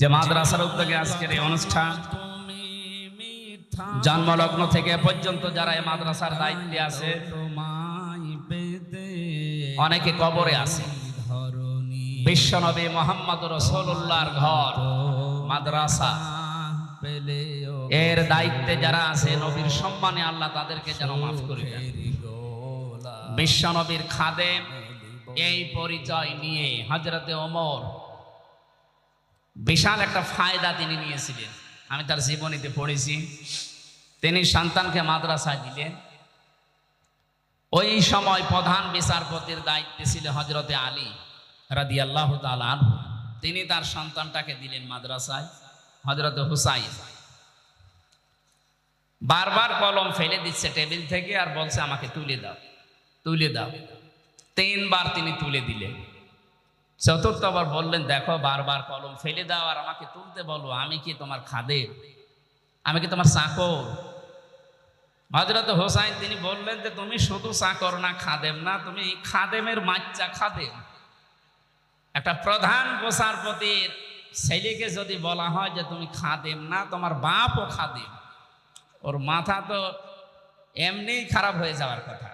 যে মাদ্রাসার উদ্যোগে আজকের এই অনুষ্ঠান, জন্মলগ্ন থেকে পর্যন্ত যারা এই মাদ্রাসার দায়িত্বে আছে, অনেকে কবরে আছে। বিশ্বনবী মুহাম্মদ রাসূলুল্লাহর ঘর মাদ্রাসা, এর দায়িত্বে যারা আছে, নবীর সম্মানে আল্লাহ তাদেরকে যেন মাফ করে দেন। বিশ্বনবীর খাদেম এই পরিচয় নিয়ে হযরতে ওমর বিশাল একটা ফায়দা তিনি নিয়েছিলেন। আমি তার জীবনীতে পড়েছি। তিনি সন্তানকে মাদ্রাসায় দিলেন। ওই সময় প্রধান বিচারপতির দায়িত্বে ছিল হযরতে আলী রাদিয়াল্লাহু তাআলা আনহু। তিনি তার সন্তানটাকে দিলেন মাদ্রাসায়, হযরতে হুসাইন। বারবার কলম ফেলে দিচ্ছে টেবিল থেকে আর বলছে আমাকে তুলে দাও, তুলে দাও। 3 বার তিনি তুলে দিলেন। চতুর্থবার বললেন, দেখো বারবার কলম ফেলে দাও আর আমাকে তুলতে বলো, আমি কি তোমার খাদেম? আমি কি তোমার চাকর? হযরত হোসাইন তিনি বললেন যে তুমি শুধু চাকর না, খাদেম না, তুমি খাদেমের বাচ্চা খাদেম। একটা প্রধান বিচারপতির ছেলেকে যদি বলা হয় যে তুমি খাদেম না, তোমার বাপও খাদেম, ওর মাথা তো এমনি খারাপ হয়ে যাওয়ার কথা।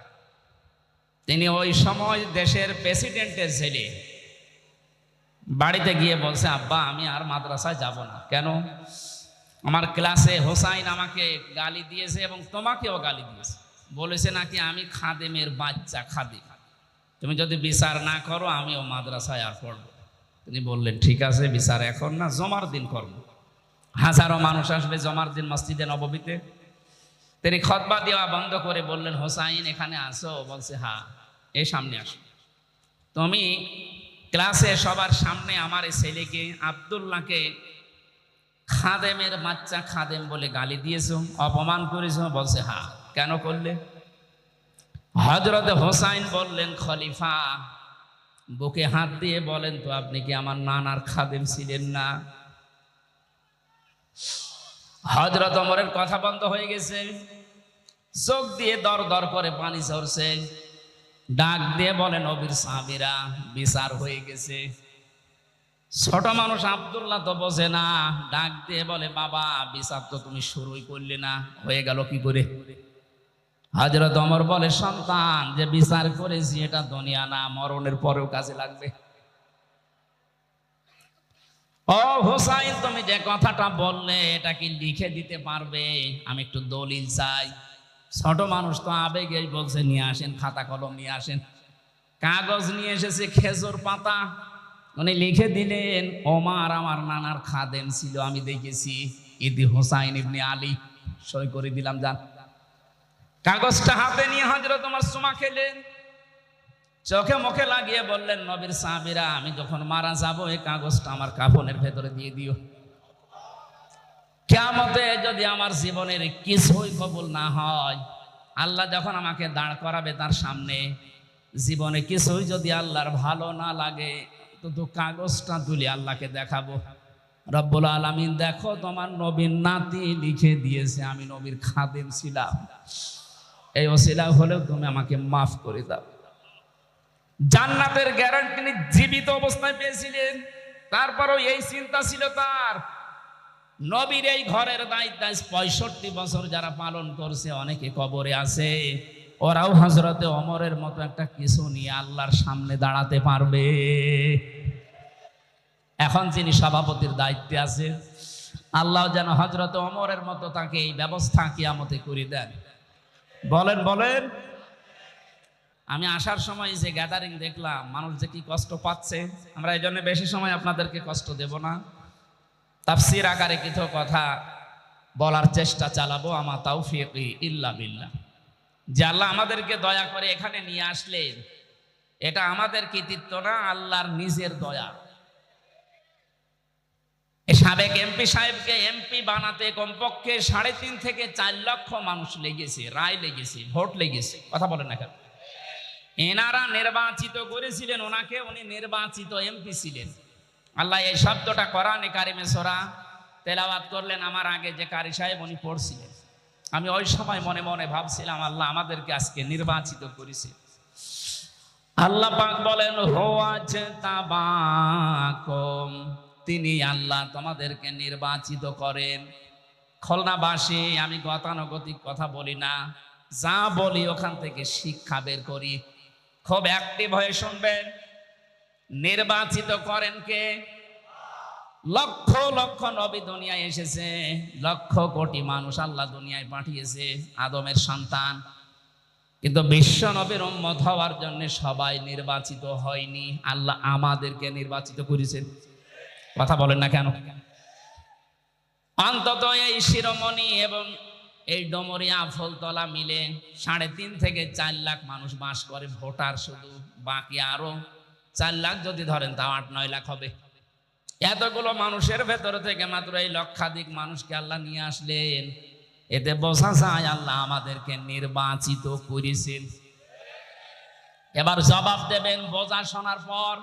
তিনি ওই সময় দেশের প্রেসিডেন্টের ছেলে, বাড়িতে গিয়ে বলছে, আব্বা আমি আর মাদ্রাসায় যাব না। কেন? আমার ক্লাসে হোসাইন আমাকে গালি দিয়েছে এবং তোমাকেও গালি দিয়েছে, বলেছে নাকি আমি খাদেমের বাচ্চা খাদেম, তুমি যদি বিচার না করো আমিও মাদ্রাসায় আর পড়বো। তিনি বললেন ঠিক আছে, বিচার এখন না, জমার দিন করবো। হাজারো মানুষ আসবে জমার দিন মসজিদে নববীতে। তিনি খুতবা দেওয়া বন্ধ করে বললেন, হোসাইন এখানে আসো? বলছে হ্যাঁ, এই সামনে আসো। তুমি ক্লাসে সবার সামনে আমার এই ছেলেকে আব্দুল্লাহকে খাদেমের বাচ্চা খাদেম বলে গালি দিয়েছো, অপমান করেছো? বলছে হ্যাঁ। কেন করলে? হযরত হোসাইন বললেন, খলিফা বুকে হাত দিয়ে বলেন তো, আপনি কি আমার নানার খাদেম ছিলেন না? হযরত ওমরের কথা বন্ধ হয়ে গেছে, চোখ দিয়ে দর দর করে পানি ঝরছে। ডাক দিয়ে বলেন, নবীর সাহাবীরা বিচার হয়ে গেছে। ছোট মানুষ আব্দুল্লাহ তো বোঝে না, ডাক দিয়ে বলে, বাবা বিচার তো তুমি শুরুই করলে না, হয়ে গেল কি করে? হযরত ওমর বলে, সন্তান যে বিচার করেছি এটা দুনিয়া না, মরণের পরেও কাজে লাগবে। ও হোসাইন, তুমি যে কথাটা বললে এটা কি লিখে দিতে পারবে? আমি একটু দলিল চাই। ছোট মানুষ তো আবেগেই বলছে, নিয়ে আসেন খাতা কলম নিয়ে আসেন। কাগজ নিয়ে এসেছে, খেজুর পাতা। উনি লিখে দিলেন, ওমর আমার নানার খাদেম ছিল, আমি দেখেছি, ইদি হোসাইন ইবনে আলী। সই করে দিলাম, যান। কাগজটা হাতে নিয়ে হযরত ওমর চুমা খেলেন, চোখে মুখে লাগিয়ে বললেন, নবীর সাহাবীরা আমি যখন মারা যাব এই কাগজটা আমার কাফনের ভেতরে দিয়ে দিও। কিয়ামতে যদি আমার জীবনের কিছুই কবুল না হয়, আল্লাহ যখন আমাকে দাঁড় করাবে তার সামনে, জীবনে কিছুই যদি আল্লাহর ভালো না লাগে, তো কাগজটা তুলে আল্লাহকে দেখাবো, রব্বুল আলামিন দেখো তোমার নবীর নাতি লিখে দিয়েছে আমি নবীর খাদেম ছিলাম, এই ওসিলা হলেও তুমি আমাকে মাফ করে দাও। জান্নাতের গ্যারান্টি তিনি জীবিত অবস্থায় পেয়েছিলেন। তারপরও এই চিন্তা ছিল তার, নবীর এই ঘরের দায়িত্ব 65 বছর যারা পালন করছে, অনেকে কবরে আছে, ওরাও হযরতে ওমরের মতো একটা কিছু নিয়ে আল্লাহর সামনে দাঁড়াতে পারবে। এখন যিনি সভাপতির দায়িত্বে আছে, আল্লাহ যেন হযরতে ওমরের মতো তাকে এই ব্যবস্থা কিয়ামতে করে দেন। বলেন বলেন। আমি আসার সময় যে গ্যাদারিং দেখলাম, মানুষ যে কি কষ্ট পাচ্ছে, আমরা এই জন্য বেশি সময় আপনাদেরকে কষ্ট দেব না। তাফসীর আকারে কিছু কথা বলার চেষ্টা চালাবো। আমা তাওফীকি ইল্লা বিল্লাহ। যে আল্লাহ আমাদেরকে দয়া করে এখানে নিয়ে আসলেন, এটা আমাদের কৃতিত্ব না, আল্লাহর নিজের দয়া। সাবেক এমপি সাহেবকে এমপি বানাতে কমপক্ষে 3.5 থেকে 4 লক্ষ মানুষ লেগেছে, রায় লেগেছে, ভোট লেগেছে। কথা বলেন না কেন? এনারা নির্বাচিত করেছিলেন ওনাকে, উনি নির্বাচিত এমপি ছিলেন। আল্লাহ এই শব্দটা কোরআনে কারিমে সূরা তেলাওয়াত করলেন, আমার আগে যে কারি সাহেব উনি পড়ছিলেন। আমি ওই সময় মনে মনে ভাবছিলাম, আল্লাহ আমাদেরকে আজকে নির্বাচিত করেছে। আল্লাহ পাক বলেন, হুয়া আজতাবাকুম তিনি আল্লাহ তোমাদেরকে নির্বাচিত করেন। খুলনাবাসী, আমি গতানুগতিক কথা বলি না, যা বলি ওখান থেকে শিক্ষা বের করি। খুব অ্যাক্টিভ হয়ে শুনবেন। নির্বাচিত করেন কে? লক্ষ লক্ষ নবী দুনিয়ায় এসেছে, লক্ষ কোটি মানুষ আল্লাহ দুনিয়ায় পাঠিয়েছে, আদমের সন্তান। কিন্তু বিশ্ব নবীর উম্মত হওয়ার জন্য সবাই নির্বাচিত হয়নি, আল্লাহ আমাদেরকে নির্বাচিত করেছেন। কথা বলেন না কেন? অন্তত এই শিরোমণি এবং এই ডমরিয়া ফুলতলা মিলে 3.5 থেকে 4 লাখ মানুষ বাস করে ভোটার, শুধু বাকি আরো 4 লাখ যদি ধরেন তাও 8-9 লাখ হবে। এতগুলো মানুষের ভেতর থেকে মাত্র এই লক্ষাধিক মানুষকে আল্লাহ নিয়ে আসলেন। এতে বোঝা যায় আল্লাহ আমাদেরকে নির্বাচিত করেছেন। এবার জবাব দেবেন বোঝা শোনার পর।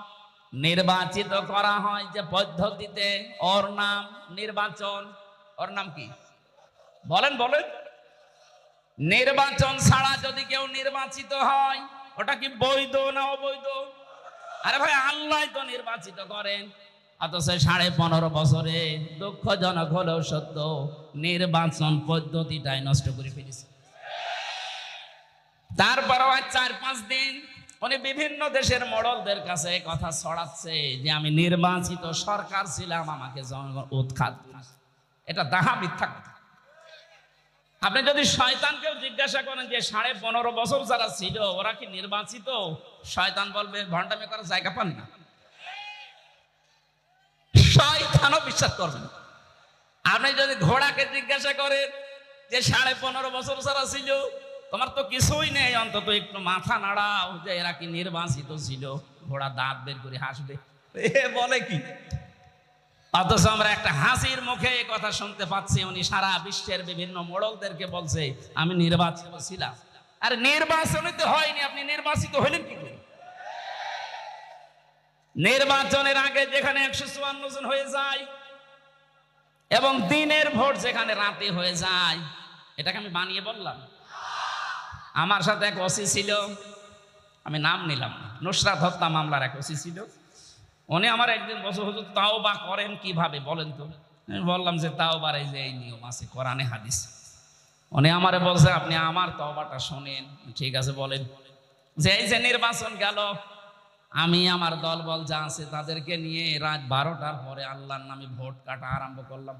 নির্বাচিত করা হয় যে পদ্ধতিতে, ওর নাম নির্বাচন। ওর নাম কি বলেন? বলেন। নির্বাচন ছাড়া যদি কেউ নির্বাচিত হয় ওটা কি বৈধ না অবৈধ? আরে ভাই, আল্লাহ তো নির্বাচিত করেন। অথচ 15.5 বছরে দুঃখজনক হলেও সত্য, নির্বাচন পদ্ধতিটাই নষ্ট করে ফেলেছে। তারপরও 4-5 দিন উনি বিভিন্ন দেশের মডলদের কাছে কথা ছড়াচ্ছে যে আমি নির্বাচিত সরকার ছিলাম, আমাকে জনগণ উৎখাত। এটা দাহা মিথ্যা কথা। আপনি যদি শয়তানকেও জিজ্ঞাসা করেন যে 15.5 বছর যারা ছিল ওরা কি নির্বাচিত, শয়তান বলবে ভণ্ডামি করার জায়গা পান না। শয়তানও বিশ্বাস করবেন। আপনি যদি ঘোড়াকে জিজ্ঞাসা করেন যে 15.5 বছর যারা ছিল তোমার তো কিছুই নেই, অন্তত একটু মাথা নাড়াও যে এরা কি নির্বাচিত ছিল, ঘোড়া দাঁত বের করে হাসবে। বলে কি? অথচ আমরা একটা হাসির মুখে এই কথা শুনতে পাচ্ছি, উনি সারা বিশ্বের বিভিন্ন মোড়লদেরকে বলছে আমি নির্বাচিত ছিলাম। আর নির্বাচনে হয়নি, আপনি নির্বাচিত হলেন কি করে? নির্বাচনের আগে যেখানে 154 জন হয়ে যায় এবং দিনের ভোট যেখানে রাতে হয়ে যায়, এটাকে আমি বানিয়ে বললাম? আমার সাথে এক ওসি ছিল, আমি নাম নিলাম না, নুসরাত হত্যা মামলার এক ওসি ছিল। উনি আমার একদিন বসে, হুজুর তাওবা করেন কিভাবে বলেন তো? আমি বললাম যে তাওবার এই যে এই নিয়ম আছে কোরআনে হাদিস। উনি আমারে বলছে আপনি আমার তওবাটা শোনেন। ঠিক আছে বলেন। যে এই যে নির্বাচন গেল, আমি আমার দল বল যা আছে তাদেরকে নিয়ে রাত 12টার পরে আল্লাহর নামে ভোট কাটা আরম্ভ করলাম।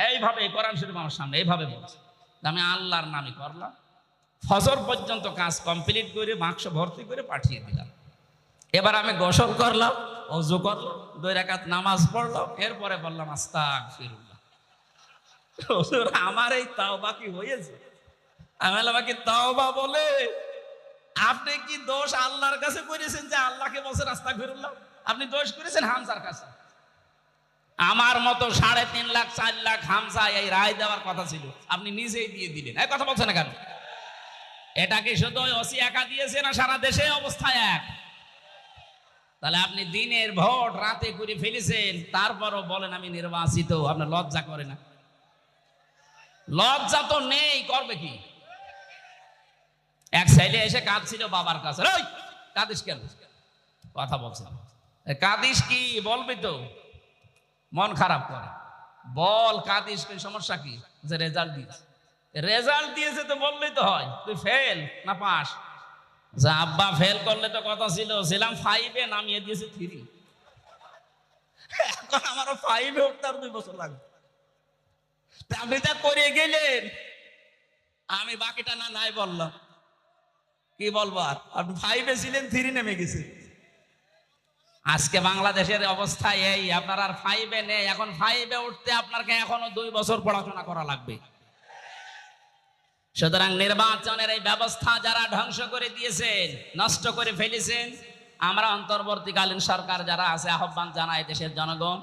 এইভাবে কোরআন শরীফ আমার সামনে এইভাবে বলছে, আমি আল্লাহর নামে করলাম। ফজর পর্যন্ত কাজ কমপ্লিট করে বাক্স ভর্তি করে পাঠিয়ে দিলাম। এবার আমি গোসল করলাম, ওযু করলাম, 2 রাকাত নামাজ পড়লাম, এরপরে বললাম আস্তাগফিরুল্লাহ। হুজুর আমার এই তাওবা কি হয়েছে? আমি বললাম কি তাওবা বলে? আপনি কি দোষ আল্লাহর কাছে করেছেন যে আল্লাহকে বলছেন আস্তাগফিরুল্লাহ? আপনি দোষ করেছেন হামজার কাছে। আমার মতো 3.5 লাখ 4 লাখ হামজা এই রায় দেওয়ার কথা ছিল, আপনি নিজেই দিয়ে দিলেন। এই কথা বলছেন না কেন? এটা কি শুধু ওসি একা দিয়েছে না সারা দেশে অবস্থা এক? তাহলে আপনি দিনের ভোট রাতে করে ফেলেছেন, তারপরও বলেন আমি নির্বাচিত। আপনার লজ্জা করে না? লজ্জা তো নেই, করবে কি? এক ছেলে এসে কাঁদছিল বাবার কাছে। ওই কাঁদিস কেন? কথা বলছে, কাঁদিস কি বলবি তো, মন খারাপ করে বল কাঁদিস কি, সমস্যা কি? যে রেজাল্ট দিয়েছে। রেজাল্ট দিয়েছে তো বললেই তো হয়, তুই ফেল না পাস। যা আব্বা ফেল করলে তো কথা ছিল, ছিলাম 5-এ নামিয়ে দিয়েছে 3। এখন আমারও 5-এ উঠতে আর 2 বছর লাগবে। আপনি তা করে গেলেন, আমি বাকিটা না নাই বললাম। কি বলবো আর? আপনি 5-এ ছিলেন, 3 নেমে গেছে। আজকে বাংলাদেশের অবস্থা এই, আপনার আর 5-এ নেই। এখন 5-এ উঠতে আপনাকে এখনো 2 বছর পড়াশোনা করা লাগবে। সুতরাং নির্বাচনের এই ব্যবস্থা যারা ধ্বংস করে দিয়েছেন, নষ্ট করে ফেলেছেন, আমরা অন্তর্বর্তীকালীন সরকার যারা আছে আহ্বান জানাই দেশের জনগণ,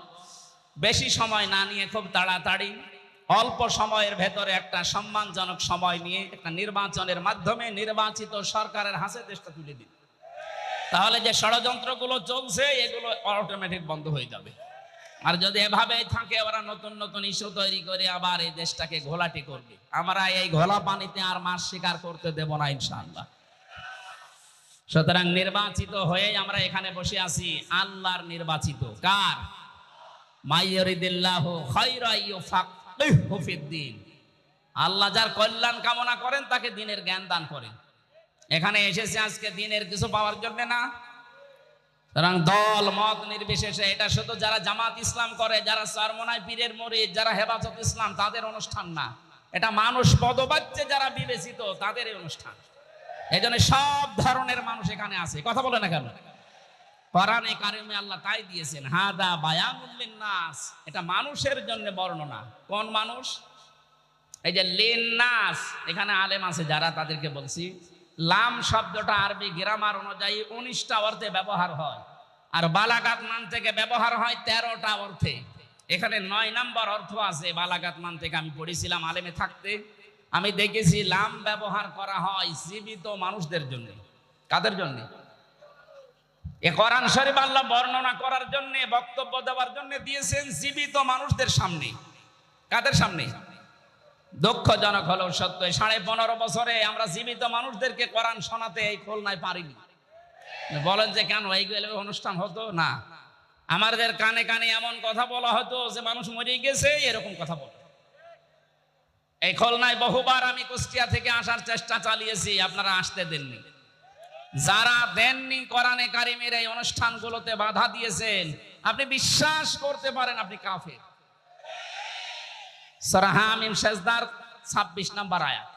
বেশি সময় না নিয়ে খুব তাড়াতাড়ি অল্প সময়ের ভেতরে একটা সম্মানজনক সময় নিয়ে একটা নির্বাচনের মাধ্যমে নির্বাচিত সরকারের হাতে দেশটা তুলে দিন। তাহলে যে ষড়যন্ত্রগুলো চলছে এগুলো অটোমেটিক বন্ধ হয়ে যাবে। আর যদি এভাবে থাকে ওরা নতুন নতুন ইস্যু তৈরি করে আবার এই দেশটাকে ঘোলাটে করবে, আমরা এই ঘোলা পানিতে আর মাছ শিকার করতে দেব না ইনশাআল্লাহ। সুতরাং নির্বাচিত হয়ে আমরা এখানে বসে আছি, আল্লাহর নির্বাচিত। কার? মাইয়ুরিদিল্লাহু খায়রান ইউফাক্কিহু ফিদ্দীন। আল্লাহ যার কল্যাণ কামনা করেন তাকে দ্বীনের জ্ঞান দান করেন। এখানে এসেছে আজকে দ্বীনের কিছু পাওয়ার জন্য না। সুতরাং দল মত নির্বিশেষে, এটা শুধু যারা জামাত ইসলাম করে, যারা চরমনাই পীরের মুরিদ, যারা হেফাজত ইসলাম তাদের অনুষ্ঠান না। এটা মানুষ পদবাচ্যে যারা বিবেচিত তাদের এই অনুষ্ঠান। এই জন্য সব ধরনের মানুষ এখানে আছে। কথা বলে না কেন? কোরআনে কারিমে আল্লাহ তাই দিয়েছেন, হাদা বায়ানুল লিন্নাস, এটা মানুষের জন্য বর্ণনা। কোন মানুষ? এই যে লিন্নাস, এখানে আলেম আছে যারা, তাদেরকে বলছি লাম শব্দটা আরবি গ্রামার অনুযায়ী 19টা অর্থে ব্যবহার হয়, আর বালাগাত মান থেকে ব্যবহার হয় 13টা অর্থে। এখানে 9 নম্বর অর্থ আছে বালাগাত মান থেকে। আমি পড়েছিলাম আলেমে থাকতে, আমি দেখেছি লাম ব্যবহার করা হয় জীবিত মানুষদের জন্য। কাদের জন্য? এ কোরআন শরীফ আল্লাহ বর্ণনা করার জন্য, বক্তব্য দেওয়ার জন্য দিয়েছেন জীবিত মানুষদের সামনে। কাদের সামনে? দুঃখজনক হলেও সত্য, 15.5 বছরে আমরা জীবিত মানুষদেরকে কোরআন শোনাতে এই খুলনায় পারিনি। বলেন যে কেন, এইগুলো অনুষ্ঠান হতো না? আমাদের কানে কানে এমন কথা বলা হতো যে মানুষ মরে গেছে, এরকম কথা বলে। এই খুলনায় বহুবার আমি কুষ্টিয়া থেকে আসার চেষ্টা চালিয়েছি, আপনারা আসতে দেননি। যারা দেননি, কোরআনে কারিমের এই অনুষ্ঠানগুলোতে বাধা দিয়েছেন, আপনি বিশ্বাস করতে পারেন আপনি কাফের। সূরা হামিম সেজদার 26 নম্বর আয়াত।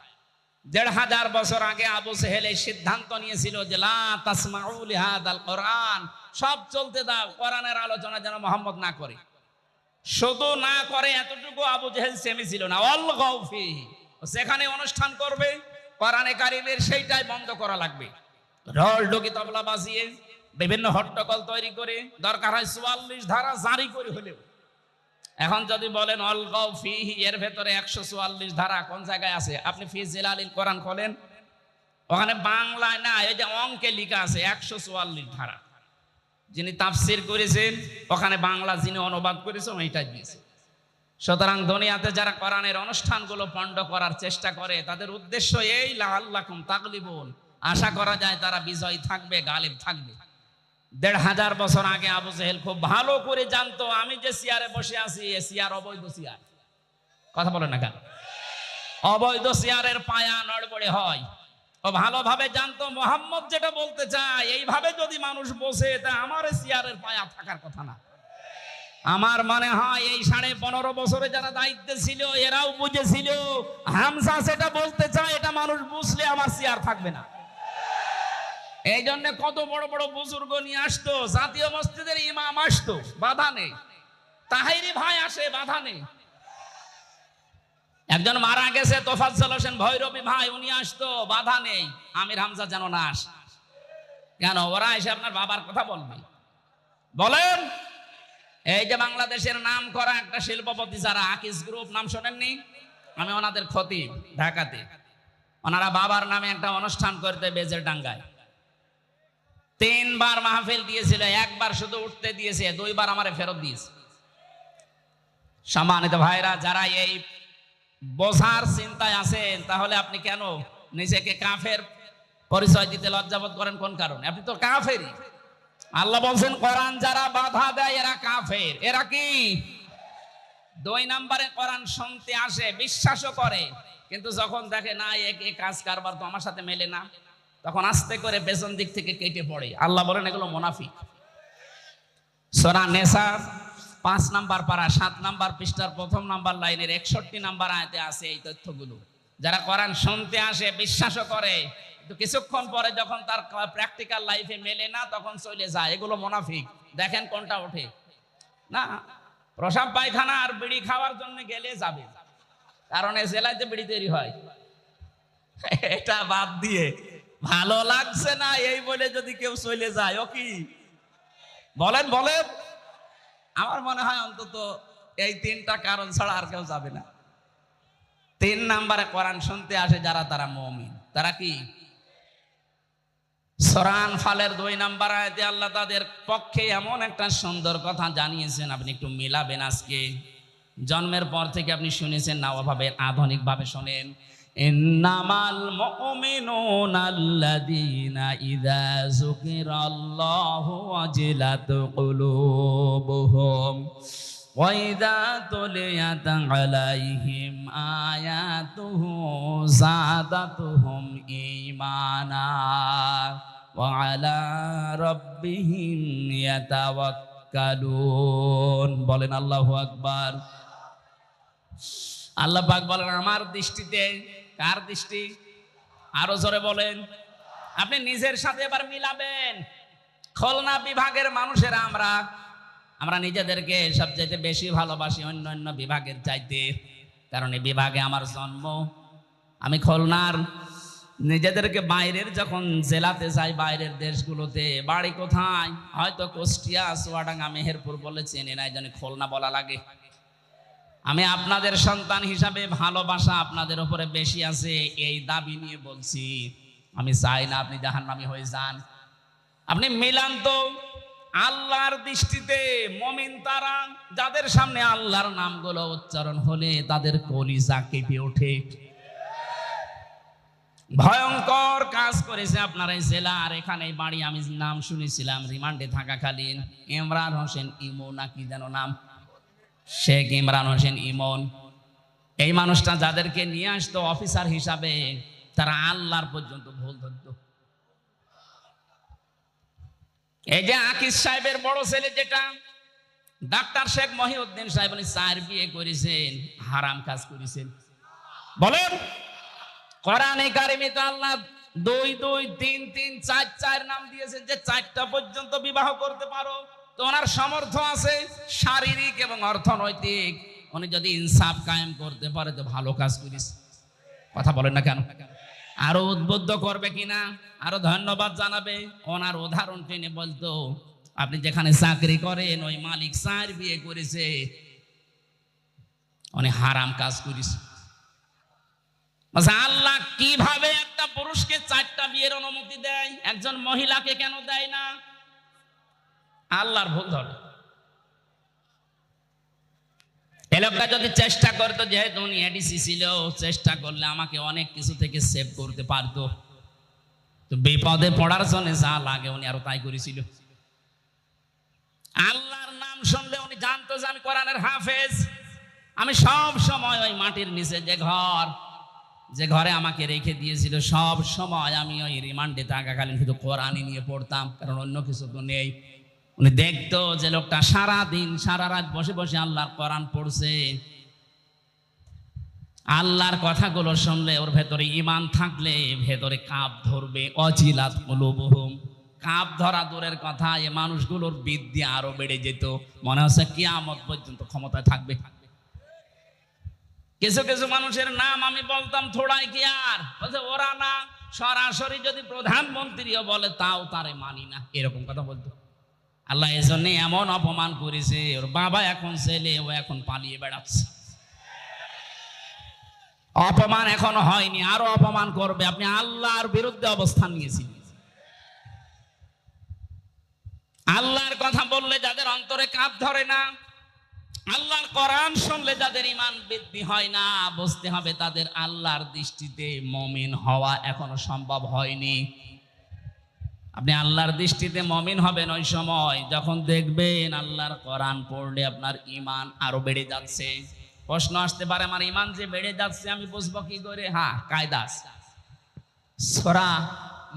1500 বছর আগে আবু জেহেল এই সিদ্ধান্ত নিয়েছিল যে লা তাসমাউ লিহাদাল কোরআন, সব চলতে দাও, কোরআনের আলোচনা যেন মুহাম্মদ না করে। শুধু না করে এতটুকু আবু জেহেল সেমেছিল না, অলগাউ ফিহি, সেখানে অনুষ্ঠান করবে কোরআনে কারিমের সেইটাই বন্ধ করা লাগবে। ঢোল ঢুকি তবলা বাজিয়ে বিভিন্ন হট্টগোল তৈরি করে, দরকার হয় 44 ধারা জারি করে হলেও। এখন যদি বলেন অলগাউ ফিহি, এর ভেতরে 144 ধারা কোন জায়গায় আছে? আপনি ফি জিলালিল কোরআন খোলেন, ওখানে বাংলায় না, এই যে অঙ্কে লেখা আছে 144 ধারা। যিনি তাফসির করেছেন ওখানে বাংলা যিনি অনুবাদ করেছেন এইটাই দিয়েছে। সুতরাং দুনিয়াতে যারা কোরআনের অনুষ্ঠানগুলো পণ্ড করার চেষ্টা করে, তাদের উদ্দেশ্য এই লাআল্লাকুম তাগলিবুন, আশা করা যায় তারা বিজয়ী থাকবে, গালিব থাকবে। 1500 বছর আগে আবু জেহেল খুব ভালো করে জানতো আমি যে চেয়ারে বসে আছি এ চেয়ার অবৈধ চেয়ার। কথা বলেন না কেন? অবৈধ চেয়ারের পায়া নড়বড়ে হয়। ও ভালোভাবে জানতো মুহাম্মদ যেটা বলতে চায় এইভাবে যদি মানুষ বসে, তা আমার চেয়ারের পায়া থাকার কথা না। আমার মনে হয় এই 15.5 বছরে যারা দায়িত্বে ছিল এরাও বুঝেছিল হামজা যেটা বলতে চায় এটা মানুষ বুঝলে আমার চেয়ার থাকবে না। এই জন্য কত বড় বড় বুজুর্গ নিয়ে আসতো, জাতীয় মসজিদের ইমাম আসতো, বাধা নেই। তাহেরি ভাই আসে, বাধা নেই। একজন মারা গেছে তোফাজ্জল হোসেন ভৈরবী ভাই, উনি আসতো, বাধা নেই। আমির হামজা যেন না আসে। কেন? ওরা এসে আপনার বাবার কথা বলবে। বলেন, এই যে বাংলাদেশের নাম করা একটা শিল্পপতি যারা আকিস গ্রুপ, নাম শোনেননি? আমি ওনাদের খতিব ঢাকাতে, ওনারা বাবার নামে একটা অনুষ্ঠান করতে বেজের ডাঙ্গায় 3 বার মাহফিল দিয়েছিল, 1 বার শুধু উঠতে দিয়েছে, 2 বার আমারে ফেরত দিয়েছে। সম্মানিত ভাইরা, যারা এই বোঝার চিন্তায় আছেন, তাহলে আপনি কেন নিজেকে কাফের পরিচয় দিতে লজ্জাবোধ করেন? কোন কারণে? আপনি তো কাফেরই। আল্লাহ বলছেন কোরআন যারা বাধা দেয় এরা কাফের। এরা কি? 2 নম্বরে কোরআন শুনতে আসে, বিশ্বাসও করে, কিন্তু যখন দেখে না এই কাজ কারবার তো আমার সাথে মেলে না, তখন আস্তে করে পেছন দিক থেকে কেটে পড়ে। আল্লাহ বলেন এগুলো মুনাফিক। সূরা নিসা 5 নম্বর পারা 7 নম্বর পৃষ্ঠার 1ম নম্বর লাইনের 61 নম্বর আয়াতে আছে এই তথ্যগুলো। যারা কোরআন শুনতে আসে, বিশ্বাসও করে, কিন্তু কিছুক্ষণ পরে যখন তার প্র্যাকটিক্যাল লাইফে মেলে না তখন চলে যায়, এগুলো মুনাফিক। দেখেন কোনটা ওঠে না। প্রসাব পায়খানা আর বিড়ি খাওয়ার জন্য গেলে যাবে, কারণ এই জেলাতে বিড়ি তৈরি হয়। এটা বাদ দিয়ে ভালো লাগছে না এই বলে যদি কেউ চলে যায়, ও কি বলেন? বলেন, আমার মনে হয় অন্তত এই 3টা কারণ ছাড়া আর কেউ যাবে না। 3 নম্বরে কোরআন শুনতে আসে যারা, তারা মুমিন। তারা কি? সূরা আনফালের 2 নম্বর আয়াতে আল্লাহ তাদের পক্ষে এমন একটা সুন্দর কথা জানিয়েছেন, আপনি একটু মিলাবেন। আজকে জন্মের পর থেকে আপনি শুনেছেন না, ওভাবে আধুনিক ভাবে শোনেন। ইন্নামাল মুমিনুনা আল্লাযীনা ইযা যুকিরাল্লাহু ওয়াজিলাত কুলুবুহুম ওয়াইদা তুলিয়াত আলাইহিম আয়াতুহু যাদাতুহুম ঈমানা ওয়া আলা রাব্বিহিম ইয়াতাওয়াক্কালুন। বলেন আল্লাহু আকবার। আল্লাহ পাক বলেন আমার দৃষ্টিতে, কার দৃষ্টি? আরো জোরে বলেন। আপনি নিজের সাথে এবার মিলাবেন। খুলনা বিভাগের মানুষেরা আমরা নিজেদেরকে সবচাইতে বেশি ভালোবাসি অন্য বিভাগের চাইতে, কারণ এই বিভাগে আমার জন্ম। আমি খুলনার, নিজেদেরকে বাইরের যখন জেলাতে যাই, বাইরের দেশগুলোতে, বাড়ি কোথায় হয়তো কুষ্টিয়া, চুয়াডাঙ্গা, মেহেরপুর বলে চেনে না, এই জন্য খুলনা বলা লাগে। আমি আপনাদের সন্তান হিসাবে ভালোবাসা আপনাদের উপরে বেশি আছে, এই দাবি নিয়ে বলছি। আমি চাই না আপনি জাহান্নামী হয়ে যান। আপনি মিলান তো। আল্লাহর দৃষ্টিতে মুমিন তারা যাদের সামনে আল্লাহর নামগুলো উচ্চারণ হলে তাদের কলিজা কেঁপে ওঠে। ভয়ঙ্কর কাজ করেছে আপনার এই জেলার, এখানে বাড়ি। আমি নাম শুনেছিলাম রিমান্ডে থাকাকালীন, ইমরান হোসেন ইমন না কি যেন নাম, শেখ ইমরান হোসেন ইমন। এই মানুষটা যাদেরকে নিয়ে আসতো অফিসার হিসাবে, তারা আল্লাহর পর্যন্ত ভুল ধরত। এই যে আকিস সাহেবের বড় ছেলে যেটা ডাক্তার শেখ মহিউদ্দিন সাহেব, উনি 4 বিয়ে করেছেন, হারাম কাজ করেছেন। বলেন কোরআনে কারিমে তো আল্লাহ 2 2 3 3 4 4 নাম দিয়েছেন, যে 4টা পর্যন্ত বিবাহ করতে পারো। তো ওনার সামর্থ্য আছে শারীরিক এবং অর্থনৈতিক, উনি যদি ইনসাফ কায়েম করতে পারে তো ভালো কাজ করিস। কথা বলেন না কেন? আরো উদ্বুদ্ধ করবে কিনা, আরো ধন্যবাদ জানাবে। ওনার উদাহরণ টেনে বলতো, আপনি যেখানে চাকরি করেন ওই মালিক 4 বিয়ে করেছে, উনি হারাম কাজ করিস। আল্লাহ কিভাবে একটা পুরুষকে 4টা বিয়ের অনুমতি দেয়, একজন মহিলাকে কেন দেয় না? আল্লাহর ভুল ধরে। এই লোকটা যদি চেষ্টা করতো, যেহেতু উনি এডিসি ছিল, চেষ্টা করলে আমাকে অনেক কিছু থেকে সেভ করতে পারতো। তো বিপদে পড়ার জন্য যা লাগে উনি আরো তাই করেছিল। আল্লাহর নাম শুনলে উনি জানতো যে আমি কোরআনের হাফেজ। আমি সব সময় ওই মাটির নিচে যে ঘরে আমাকে রেখে দিয়েছিল, সব সময় আমি ওই রিমান্ডে থাকাকালীন শুধু কোরআনই নিয়ে পড়তাম, কারণ অন্য কিছু তো নেই। উনি দেখতো যে লোকটা সারা দিন সারা রাত বসে বসে আল্লাহর কোরআন পড়ছে। আল্লাহর কথাগুলো শুনলে ওর ভেতরে ঈমান থাকলে ভেতরে কাঁপ ধরবে। অজিলাত কুলুবুহুম, কাঁপ ধরা দূরের কথা, এই মানুষগুলোর বিদ্যা আরো বেড়ে যেত। মনে হচ্ছে কিয়ামত পর্যন্ত ক্ষমতায় থাকবে। কিছু কিছু মানুষের নাম আমি বলতাম থোড়াই কি আর, বলছে ওরা না, সরাসরি যদি প্রধানমন্ত্রীও বলে তাও তারে মানি না, এরকম কথা বলতো। আল্লাহ এই জন্য এমন অপমান করেছে, ওর বাবা এখন ছেলে, ও এখন পালিয়ে বেড়াচ্ছে। অপমান এখনো হয়নি, আরো অপমান করবে। আপনি আল্লাহর বিরুদ্ধে অবস্থান নিয়েছিলেন। আল্লাহর কথা বললে যাদের অন্তরে কাঁপ ধরে না, আল্লাহর কোরআন শুনলে যাদের ঈমান বৃদ্ধি হয় না, বুঝতে হবে তাদের আল্লাহর দৃষ্টিতে মুমিন হওয়া এখনো সম্ভব হয়নি। আপনি আল্লাহর দৃষ্টিতে মুমিন হবেন ওই সময় যখন দেখবেন আল্লাহর কোরআন পড়লে আপনার ঈমান আরো বেড়ে যাচ্ছে। প্রশ্ন আসতে পারে, আমার ঈমান যে বেড়ে যাচ্ছে আমি বুঝবো কি করে? হ্যাঁ, কায়দা আছে। সূরা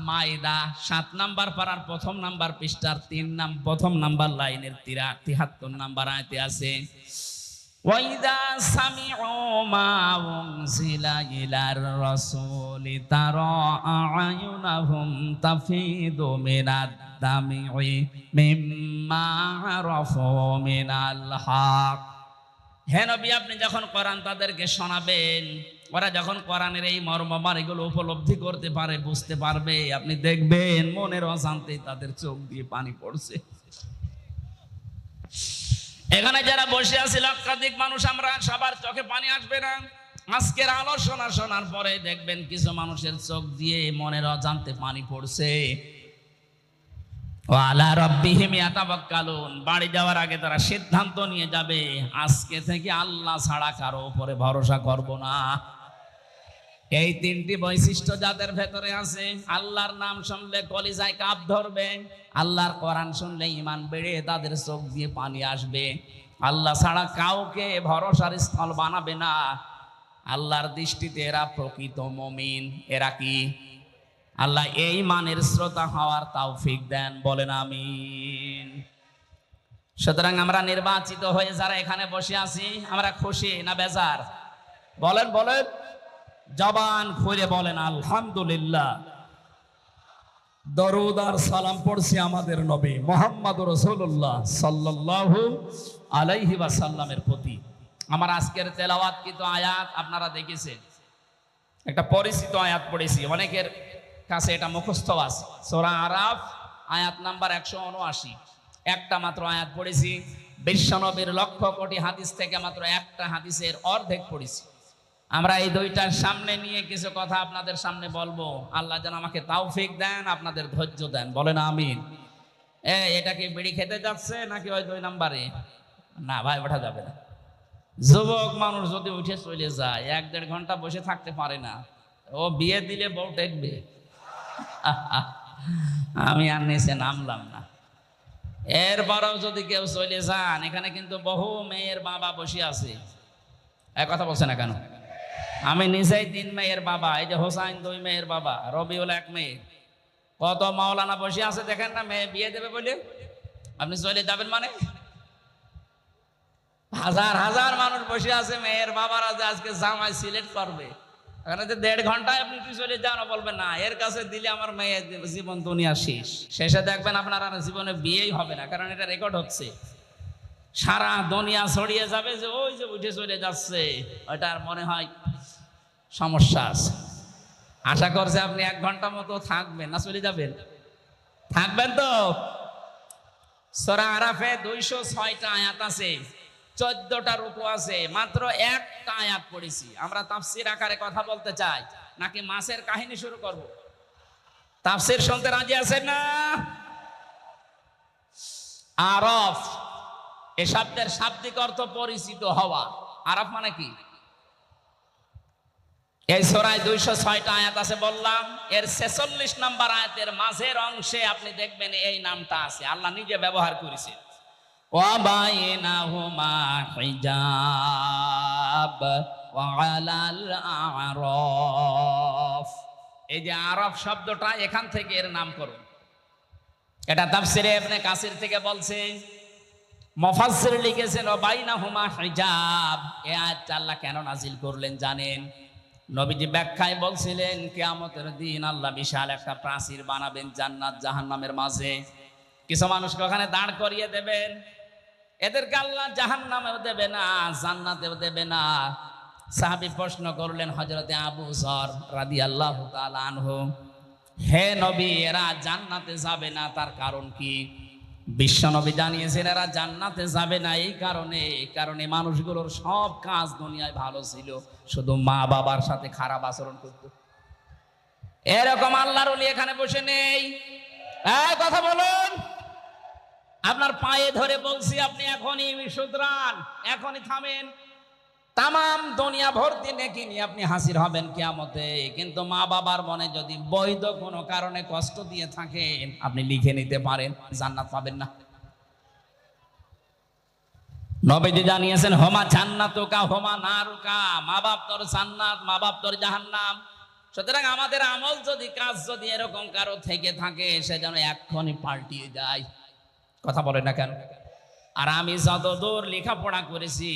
মাইদা 7 নাম্বার পারার 1ম নাম্বার পৃষ্ঠার 1ম নাম্বার লাইনের 73 নাম্বার আয়াতে আছে, ওয়াইদা সামিউ মা উনজিলা ইলার রাসূলি তারা আয়ুনাহুম তাফিদু মিনাদ দামি মিম্মা আরাফু মিনাল হক। হে নবী, আপনি যখন কোরআন তাদেরকে শোনাবেন, ওরা যখন কোরআনের এই মর্মমান এগুলো উপলব্ধি করতে পারে, বুঝতে পারবে, আপনি দেখবেন মনের অশান্তি তাদের চোখ দিয়ে পানি পড়ছে। এখানে যারা বসে আছে লক্ষাধিক মানুষ, আমরা সবার চোখে পানি আসবে না। আজকের আলোচনা শোনার পরে দেখবেন কিছু মানুষের চোখ দিয়ে মনের অজান্তে পানি পড়ছে। ওয়ালা রাব্বিহিম ইয়াতাওয়াক্কালুন, বাড়ি যাওয়ার আগে তারা সিদ্ধান্ত নিয়ে যাবে, আজকে থেকে আল্লাহ ছাড়া কারো উপরে ভরসা করব না। এই 3টি বৈশিষ্ট্য যাদের ভেতরে আছে, আল্লাহর নাম শুনলে কলিজায় কাঁপ ধরবে, আল্লাহর কোরআন শুনলে ঈমান বেড়ে তাদের চোখ দিয়ে পানি আসবে, আল্লাহ ছাড়া কাউকে ভরসার স্থল বানাবে না। আল্লাহর দৃষ্টিতে এরা প্রকৃত মুমিন। এরা কি? আল্লাহ এই মানের শ্রোতা হওয়ার তৌফিক দেন, বলেন আমিন। সুতরাং আমরা নির্বাচিত হয়ে যারা এখানে বসে আছি, আমরা খুশি না বেজার? বলেন বলেন, জবান খুলে বলেন আলহামদুলিল্লাহ। দরুদ আর সালাম পড়ছি আমাদের নবী মুহাম্মদুর রাসূলুল্লাহ সাল্লাল্লাহু আলাইহি ওয়াসাল্লামের প্রতি। আমার আজকের তেলাওয়াতকৃত আয়াত আপনারা দেখেছেন, একটা পরিচিত আয়াত পড়েছি, অনেকের কাছে এটা মুখস্থ আছে। সূরা আরাফ আয়াত নাম্বার 179, একটা মাত্র আয়াত পড়েছি। বিশ্বনবীর লক্ষ কোটি হাদিস থেকে মাত্র একটা হাদিসের অর্ধেক পড়েছি। আমরা এই দুইটার সামনে নিয়ে কিছু কথা আপনাদের সামনে বলবো। আল্লাহ যেন আমাকে তৌফিক দেন, আপনাদের ধৈর্য দেন, বলেন আমিন। এটা কি বিড়ি খেতে যাচ্ছে নাকি ওই 2 নম্বরে? না ভাই, ওঠা যাবে না। যুবক মানুষ যদি উঠে চলে যায়, 1-1.5 ঘন্টা বসে থাকতে পারে না। ও বিয়ে দিলে বউ টেকবে। আমি আর নিচে নামলাম না। এরপরেও যদি কেউ চলে যান, এখানে কিন্তু বহু মেয়ের বাবা বসে আছে। এক কথা বলছে না কেন? আমি নিজেই 3 মেয়ের বাবা। এই যে হোসাইন 2 মেয়ের বাবা, রবিউল 1 মেয়ে। কত মাওলানা বসে আছে দেখেন না, মেয়ে বিয়ে দেবে বলে। আপনি চলে যাবেন মানে? হাজার হাজার মানুষ বসে আছে, মেয়ের বাবারা যে আজকে জামাই সিলেক্ট করবে। এখানে যে 1.5 ঘন্টায় আপনি চলে যান, বলবেন না এর কাছে দিলে আমার মেয়ের জীবন দুনিয়া শেষ। শেষে দেখবেন আপনার আর জীবনে বিয়েই হবে না, কারণ এটা রেকর্ড হচ্ছে। সারা দুনিয়া ছড়িয়ে যাবে যে ওই যে উঠে চলে যাচ্ছে, ওইটার মনে হয় সমস্যা আছে। আশা করছে আপনি 1 ঘন্টা মতো থাকবেন, না চলে যাবেন? থাকবেন তো? সূরা আরাফে 206টা আয়াত আছে, 14টা রুকু আছে, মাত্র একটা আয়াত পড়েছি। আমরা তাফসীর আকারে কথা বলতে চাই নাকি মাছের কাহিনী শুরু করব? তাফসীর শুনতে রাজি আছেন না? আরাফ এ শব্দের শাব্দিক অর্থ পরিচিত হওয়া। আরাফ মানে কি? এই সূরায় 206টা আয়াত আছে বললাম, এর 46 নম্বর আয়াতের মাঝের অংশে আপনি দেখবেন এই নামটা আছে, আল্লাহ নিজে ব্যবহার করেছে। ওয়া বাইনাহুমা হিজাব ওয়া আলাল আরাফ। এই যে আরাফ শব্দটা, এখান থেকে এর নামকরণ। এটা তাফসীরে ইবনে কাসির থেকে বলছে। মুফাসসির লিখেছেন ওয়া বাইনাহুমা হিজাব। এই আয়াতটা আল্লাহ কেন নাজিল করলেন জানেন? নবীজি ব্যাখ্যায় বলছিলেন, কিয়ামতের দিন আল্লাহ বিশাল একটা প্রাচীর বানাবেন জান্নাত জাহান্নামের মাঝে। কিছু মানুষকে ওখানে দাঁড় করিয়ে দেবেন। এদেরকে আল্লাহ জাহান্নামেও দেবে না, জান্নাতেও দেবে না। সাহাবী প্রশ্ন করলেন হযরতে আবু যর রাদিয়াল্লাহু তাআলা আনহু, হে নবী, এরা জান্নাতে যাবে না, তার কারণ কি? বিশ্ব নবী জানিয়েছেন এরা জান্নাতে যাবে না এই কারণে মানুষগুলোর সব কাজ দুনিয়ায় ভালো ছিল, শুধু মা বাবার সাথে খারাপ আচরণ করত। এরকম আল্লাহর ওলি এখানে বসে নেই। কথা বলুন। আপনার পায়ে ধরে বলছি, আপনি এখনই শুধরান, এখনই থামেন। তামাম দুনিয়া ভর্তি নেকি নিয়ে আপনি হাজির হবেন কিয়ামতে, কিন্তু মা বাবার মনে যদি বৈধ কোনো কারণে কষ্ট দিয়ে থাকেন, আপনি লিখে নিতে পারেন, জান্নাত পাবেন না। নবীজি জানিয়েছেন, হোমা জান্নাতুকা হোমা নারুকা। মা বাপ তোর জান্নাত, মা বাপ তোর জাহান্নাম। সুতরাং আমাদের আমল যদি, কাজ যদি এরকম কারো থেকে থাকে, সে যেন এক্ষুনি পাল্টিয়ে যায়। কথা বলে না কেন? আর আমি যতদূর লেখাপড়া করেছি,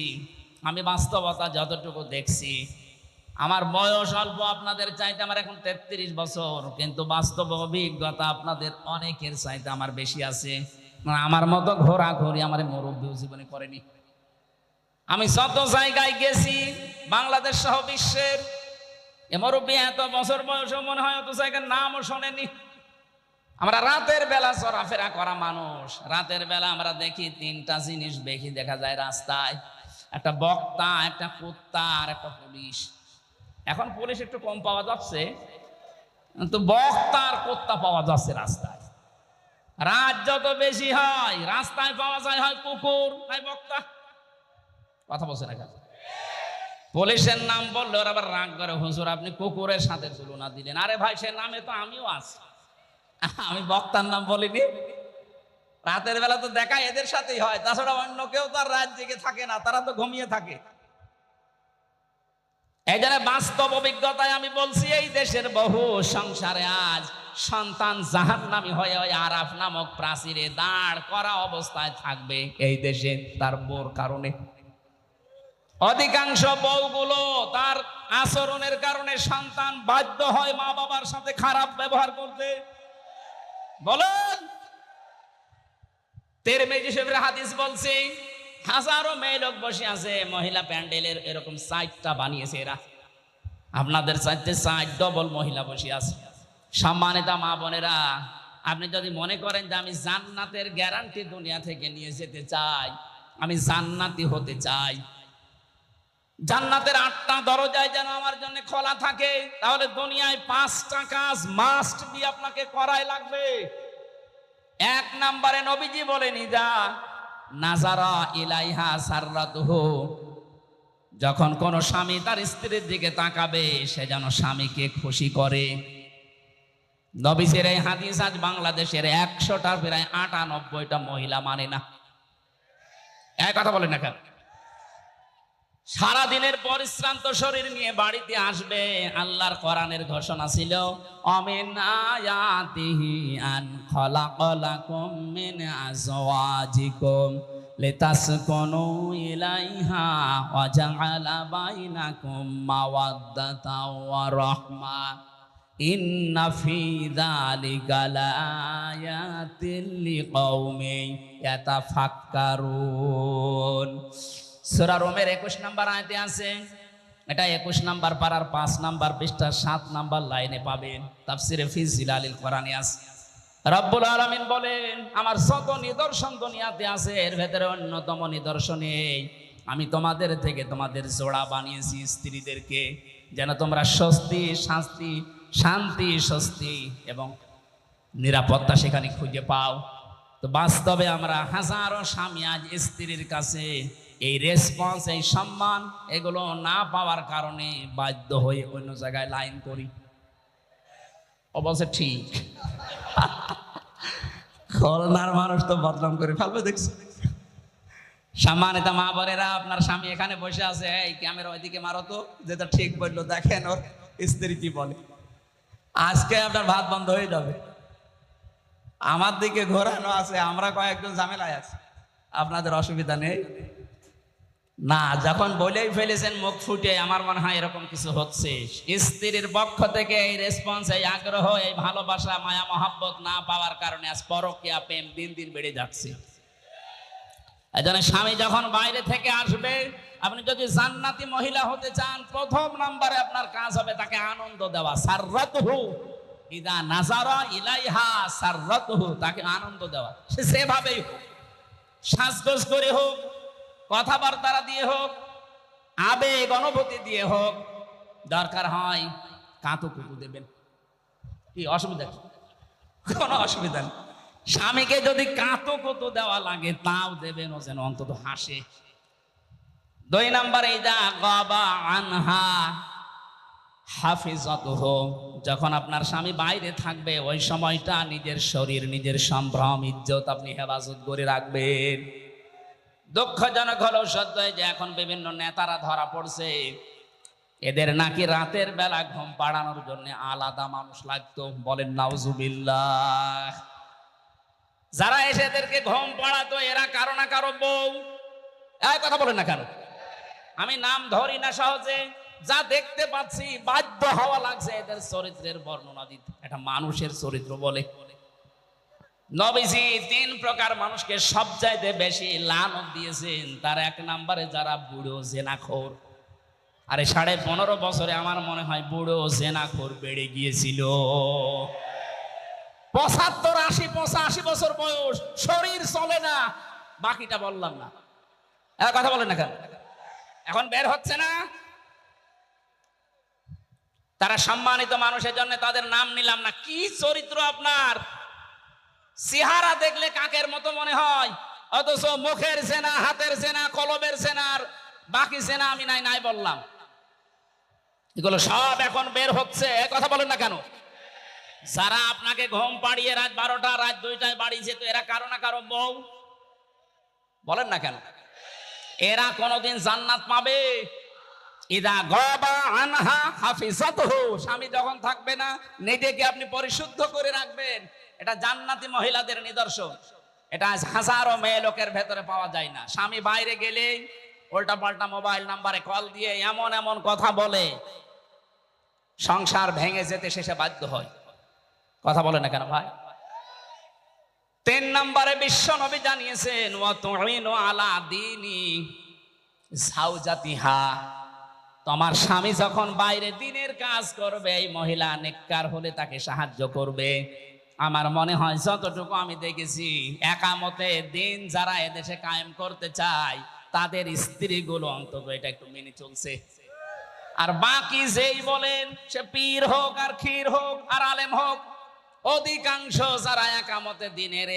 আমি বাস্তবতা যতটুকু দেখছি, আমার বয়স অল্প আপনাদের চাইতে, আমার এখন 33 বছর, কিন্তু বাস্তব অভিজ্ঞতা আপনাদের অনেকের চাইতে আমার বেশি আছে। আমার মতো ঘোরাঘুরি আমার মুরব্বী জীবনে করেনি। আমি যত জায়গায় গেছি, বাংলাদেশ সহ বিশ্বের, এ মুরব্বী এত বছর বয়সও মনে হয় অত জায়গার নামও শোনেনি। আমরা রাতের বেলা চলাফেরা করা মানুষ, রাতের বেলা আমরা দেখি 3টা জিনিস বেশি দেখা যায় রাস্তায়, একটা বক্তা, একটা কুত্তা আর একটা পুলিশ। এখন পুলিশ একটু কম পাওয়া যাচ্ছে, কিন্তু বক্তা আর কুত্তা পাওয়া যাচ্ছে রাস্তায়। রাত যত বেশি হয়, রাস্তায় পাওয়া যায় হয় কুকুর নাই বক্তা। কথা বলছে না কেন? পুলিশের নাম বললে ওরা আবার রাগ করে, হুজুর আপনি কুকুরের সাথে তুলনা দিলেন। আরে ভাই, সে নামে তো আমিও আছি, আমি বক্তার নাম বলিনি। রাতের বেলা তো দেখা এদের সাথেই হয়, তাছাড়া অন্য কেউ তো আর রাত জেগে থাকে না, তারা তো ঘুমিয়ে থাকে। এই জন্য বাস্তব অভিজ্ঞতায় আমি বলছি, এই দেশের বহু সংসারে আজ সন্তান জাহান্নামী হয়ে ওই আরাফ নামক প্রাচীরে দাঁড় করা অবস্থায় থাকবে এই দেশে তার বউর কারণে। অধিকাংশ বউগুলো তার আচরণের কারণে সন্তান বাধ্য হয় মা বাবার সাথে খারাপ ব্যবহার করতে। বলেন, তিরমিজি শরীফের হাদিস বলছে, হাজারো মেয়ে লোক বসে আছে, মহিলা প্যান্ডেলের এরকম সাইডটা বানিয়েছে এরা, আপনাদের চাইতে সাইড ডবল মহিলা বসে আছে। সম্মানিত মা বোনেরা, আপনি যদি মনে করেন যে আমি জান্নাতের গ্যারান্টি দুনিয়া থেকে নিয়ে যেতে চাই, আমি জান্নাতি হতে চাই, জান্নাতের 8টা দরজায় যেন আমার জন্য খোলা থাকে, তাহলে দুনিয়ায় 5টা কাজ মাস্ট বি আপনাকে করাই লাগবে। 1 নম্বরে নবীজি বলেনি, যা নাজারা ইলাইহা সাররাতুহু, যখন কোন স্বামী তার স্ত্রীর দিকে তাকাবে সে যেন স্বামীকে খুশি করে। নবীজির এই হাদিস আজ বাংলাদেশের 100টার প্রায় 98টা মহিলা মানে না। এই কথা বলেন না কেন? সারাদিনের পরিশ্রান্ত শরীর নিয়ে বাড়িতে আসবে, আল্লাহর কোরআনের ঘোষণা ছিল, আমিন আয়াতিহি আন খালাকালাকুম মিন আজওয়াজিকুম লিতাসকুনু ইলাইহা ওয়া জাআলা বাইনাকুম মাওয়াদ্দাতাও ওয়া রাহমা ইন্না ফি যালিকা লাআয়াতিন লিকাউমিন ইয়াতাফাক্কারুন। সূরা রোমের 21 নম্বর আয়াতে আছে, এটা 21 নম্বর পারার 5 নম্বর পৃষ্ঠা 7 নম্বর লাইনে পাবেন। তাফসিরে ফি জিলালিল কোরআনে আছে, রব্বুল আলামিন বলেন, আমার শত নিদর্শন দুনিয়াতে আছে, এর ভেতরে অন্যতম নিদর্শন এই, আমি তোমাদের থেকে তোমাদের জোড়া বানিয়েছি স্ত্রীদেরকে, যেন তোমরা শান্তি স্বস্তি এবং নিরাপত্তা সেখানে খুঁজে পাও। তো বাস্তবে আমরা হাজারো স্বামী আজ স্ত্রীর কাছে এই রেসপন্স, এই সম্মান এগুলো না পাওয়ার কারণে বাধ্য হয়ে অন্য জায়গায় লাইন করি। অবশ্য ঠিক, খুলনার মানুষ তো বদনাম করে ফেলবে দেখছি। সম্মানিত মা বোনেরা, আপনার স্বামী এখানে বসে আছে, এই ক্যামেরা ওইদিকে মারো তো, যেটা ঠিক বললো, দেখেন ওর স্ত্রী কি বলে। আজকে আপনার ভাত বন্ধ হয়ে যাবে। আমার দিকে ঘোরানো আছে, আমরা কয়েকজন ঝামেলায় আছি, আপনাদের অসুবিধা নেই না। যখন বলেই ফেলেছেন মুখ ফুটে, আমার মনে হয় এরকম কিছু হচ্ছে। স্ত্রীর পক্ষ থেকে এই রেসপন্স, এই আগ্রহ, এই ভালোবাসা, মায়া মহাব্বত না পাওয়ার কারণে আজ পরকীয়া প্রেম দিন দিন বেড়ে যাচ্ছে। এজন্য স্বামী যখন বাইরে থেকে আসবে, আপনি যদি জান্নাতি মহিলা হতে চান, প্রথম নম্বরে আপনার কাজ হবে তাকে আনন্দ দেওয়া। সাররাতুহু ইদা নাজারা ইলাইহা সাররাতুহু, তাকে আনন্দ দেওয়া। সে সেভাবেই হোক, সাজগোজ করে হোক, কথাবার্তা দিয়ে হোক, আবেগ অনুভূতি দিয়ে হোক, দরকার হয় কাঁতুকুতু দেবেন। কি অসুবিধা? কোনো অসুবিধা নেই। স্বামীকে যদি কাঁতুকুতু দেওয়া লাগে তাও দেবেন, ও যেন অন্তত হাসে। 2 নম্বরে ইদা গাবা আনহা হাফিজাতুহু, যখন আপনার স্বামী বাইরে থাকবে ওই সময়টা নিজের শরীর, নিজের সম্ভ্রম, ইজ্জত আপনি হেফাজত করে রাখবেন। দুঃখজনক হলেও সত্য যে এখন বিভিন্ন নেতারা ধরা পড়ছে, এদের নাকি রাতের বেলা ঘুম পাড়ানোর জন্য আলাদা মানুষ লাগতো। বলেন নাউজুবিল্লাহ। যারা এসে এদেরকে ঘুম পাড়াতো এরা কারো না কারো বউ। এই কথা বলেন না কেন? আমি নাম ধরি না সহজে, যা দেখতে পাচ্ছি বাধ্য হওয়া লাগছে এদের চরিত্রের বর্ণনা দিতে। এটা মানুষের চরিত্র বলে। নবীজি 3 প্রকার মানুষকে সবচাইতে বেশি লানত দিয়েছেন। তার 1 নম্বরে যারা বুড়ো জেনাখোর। আরে 15.5 বছরে আমার মনে হয় বুড়ো জেনাখোর বেড়ে গিয়েছিল। 75, 80, 85 বছর বয়স, শরীর চলে না, বাকিটা বললাম না। কথা বলেন না কেন? এখন বের হচ্ছে না। তারা সম্মানিত মানুষের জন্য তাদের নাম নিলাম না। কি চরিত্র আপনার! চেহারা দেখলে কাকের মতো মনে হয়, অথচ মুখের সেনা, হাতের সেনা, কলমের সেনার বাকি সেনা আমি নাই বললাম। এগুলো সব এখন বের হচ্ছে। কথা বলেন না কেন? যারা আপনাকে ঘুম পাড়িয়ে রাত 12টা রাত 2টায় বাড়িয়েছে, তো এরা কারো না কারো বউ। বলেন না কেন? এরা কোনোদিন জান্নাত পাবে? ইদা গাবা আনহা হাফিজাতহু, স্বামী যখন থাকবে না নিজেকে আপনি পরিশুদ্ধ করে রাখবেন। এটা জান্নাতি মহিলাদের নিদর্শন। এটা হাজারো মেয়ে লোকের ভেতরে পাওয়া যায় না। স্বামী বাইরে গেলেই উল্টা পাল্টা মোবাইল নাম্বারে কল দিয়ে এমন এমন কথা বলে, সংসার ভেঙে যেতে শেষে বাধ্য হয়। কথা বলে না কেন ভাই? 3 নম্বরে বিশ্ব নবী জানিয়েছেন, ওয়া তুইনু আলা দীনি যাওজাতিহা, তোমার স্বামী যখন বাইরে দিনের কাজ করবে, এই মহিলা নেককার হলে তাকে সাহায্য করবে। আমার মনে হয় যতটুকু আমি দেখেছি, একামতে দিন যারা এদেশে কায়েম করতে চায় তাদের স্ত্রীগুলো অন্তত এটা একটু মেনে চলছে। আর বাকি যেই বলেন, সে পীর হোক আর ক্ষীর হোক আর আলেম হোক, অধিকাংশ যারা একামতে দিনের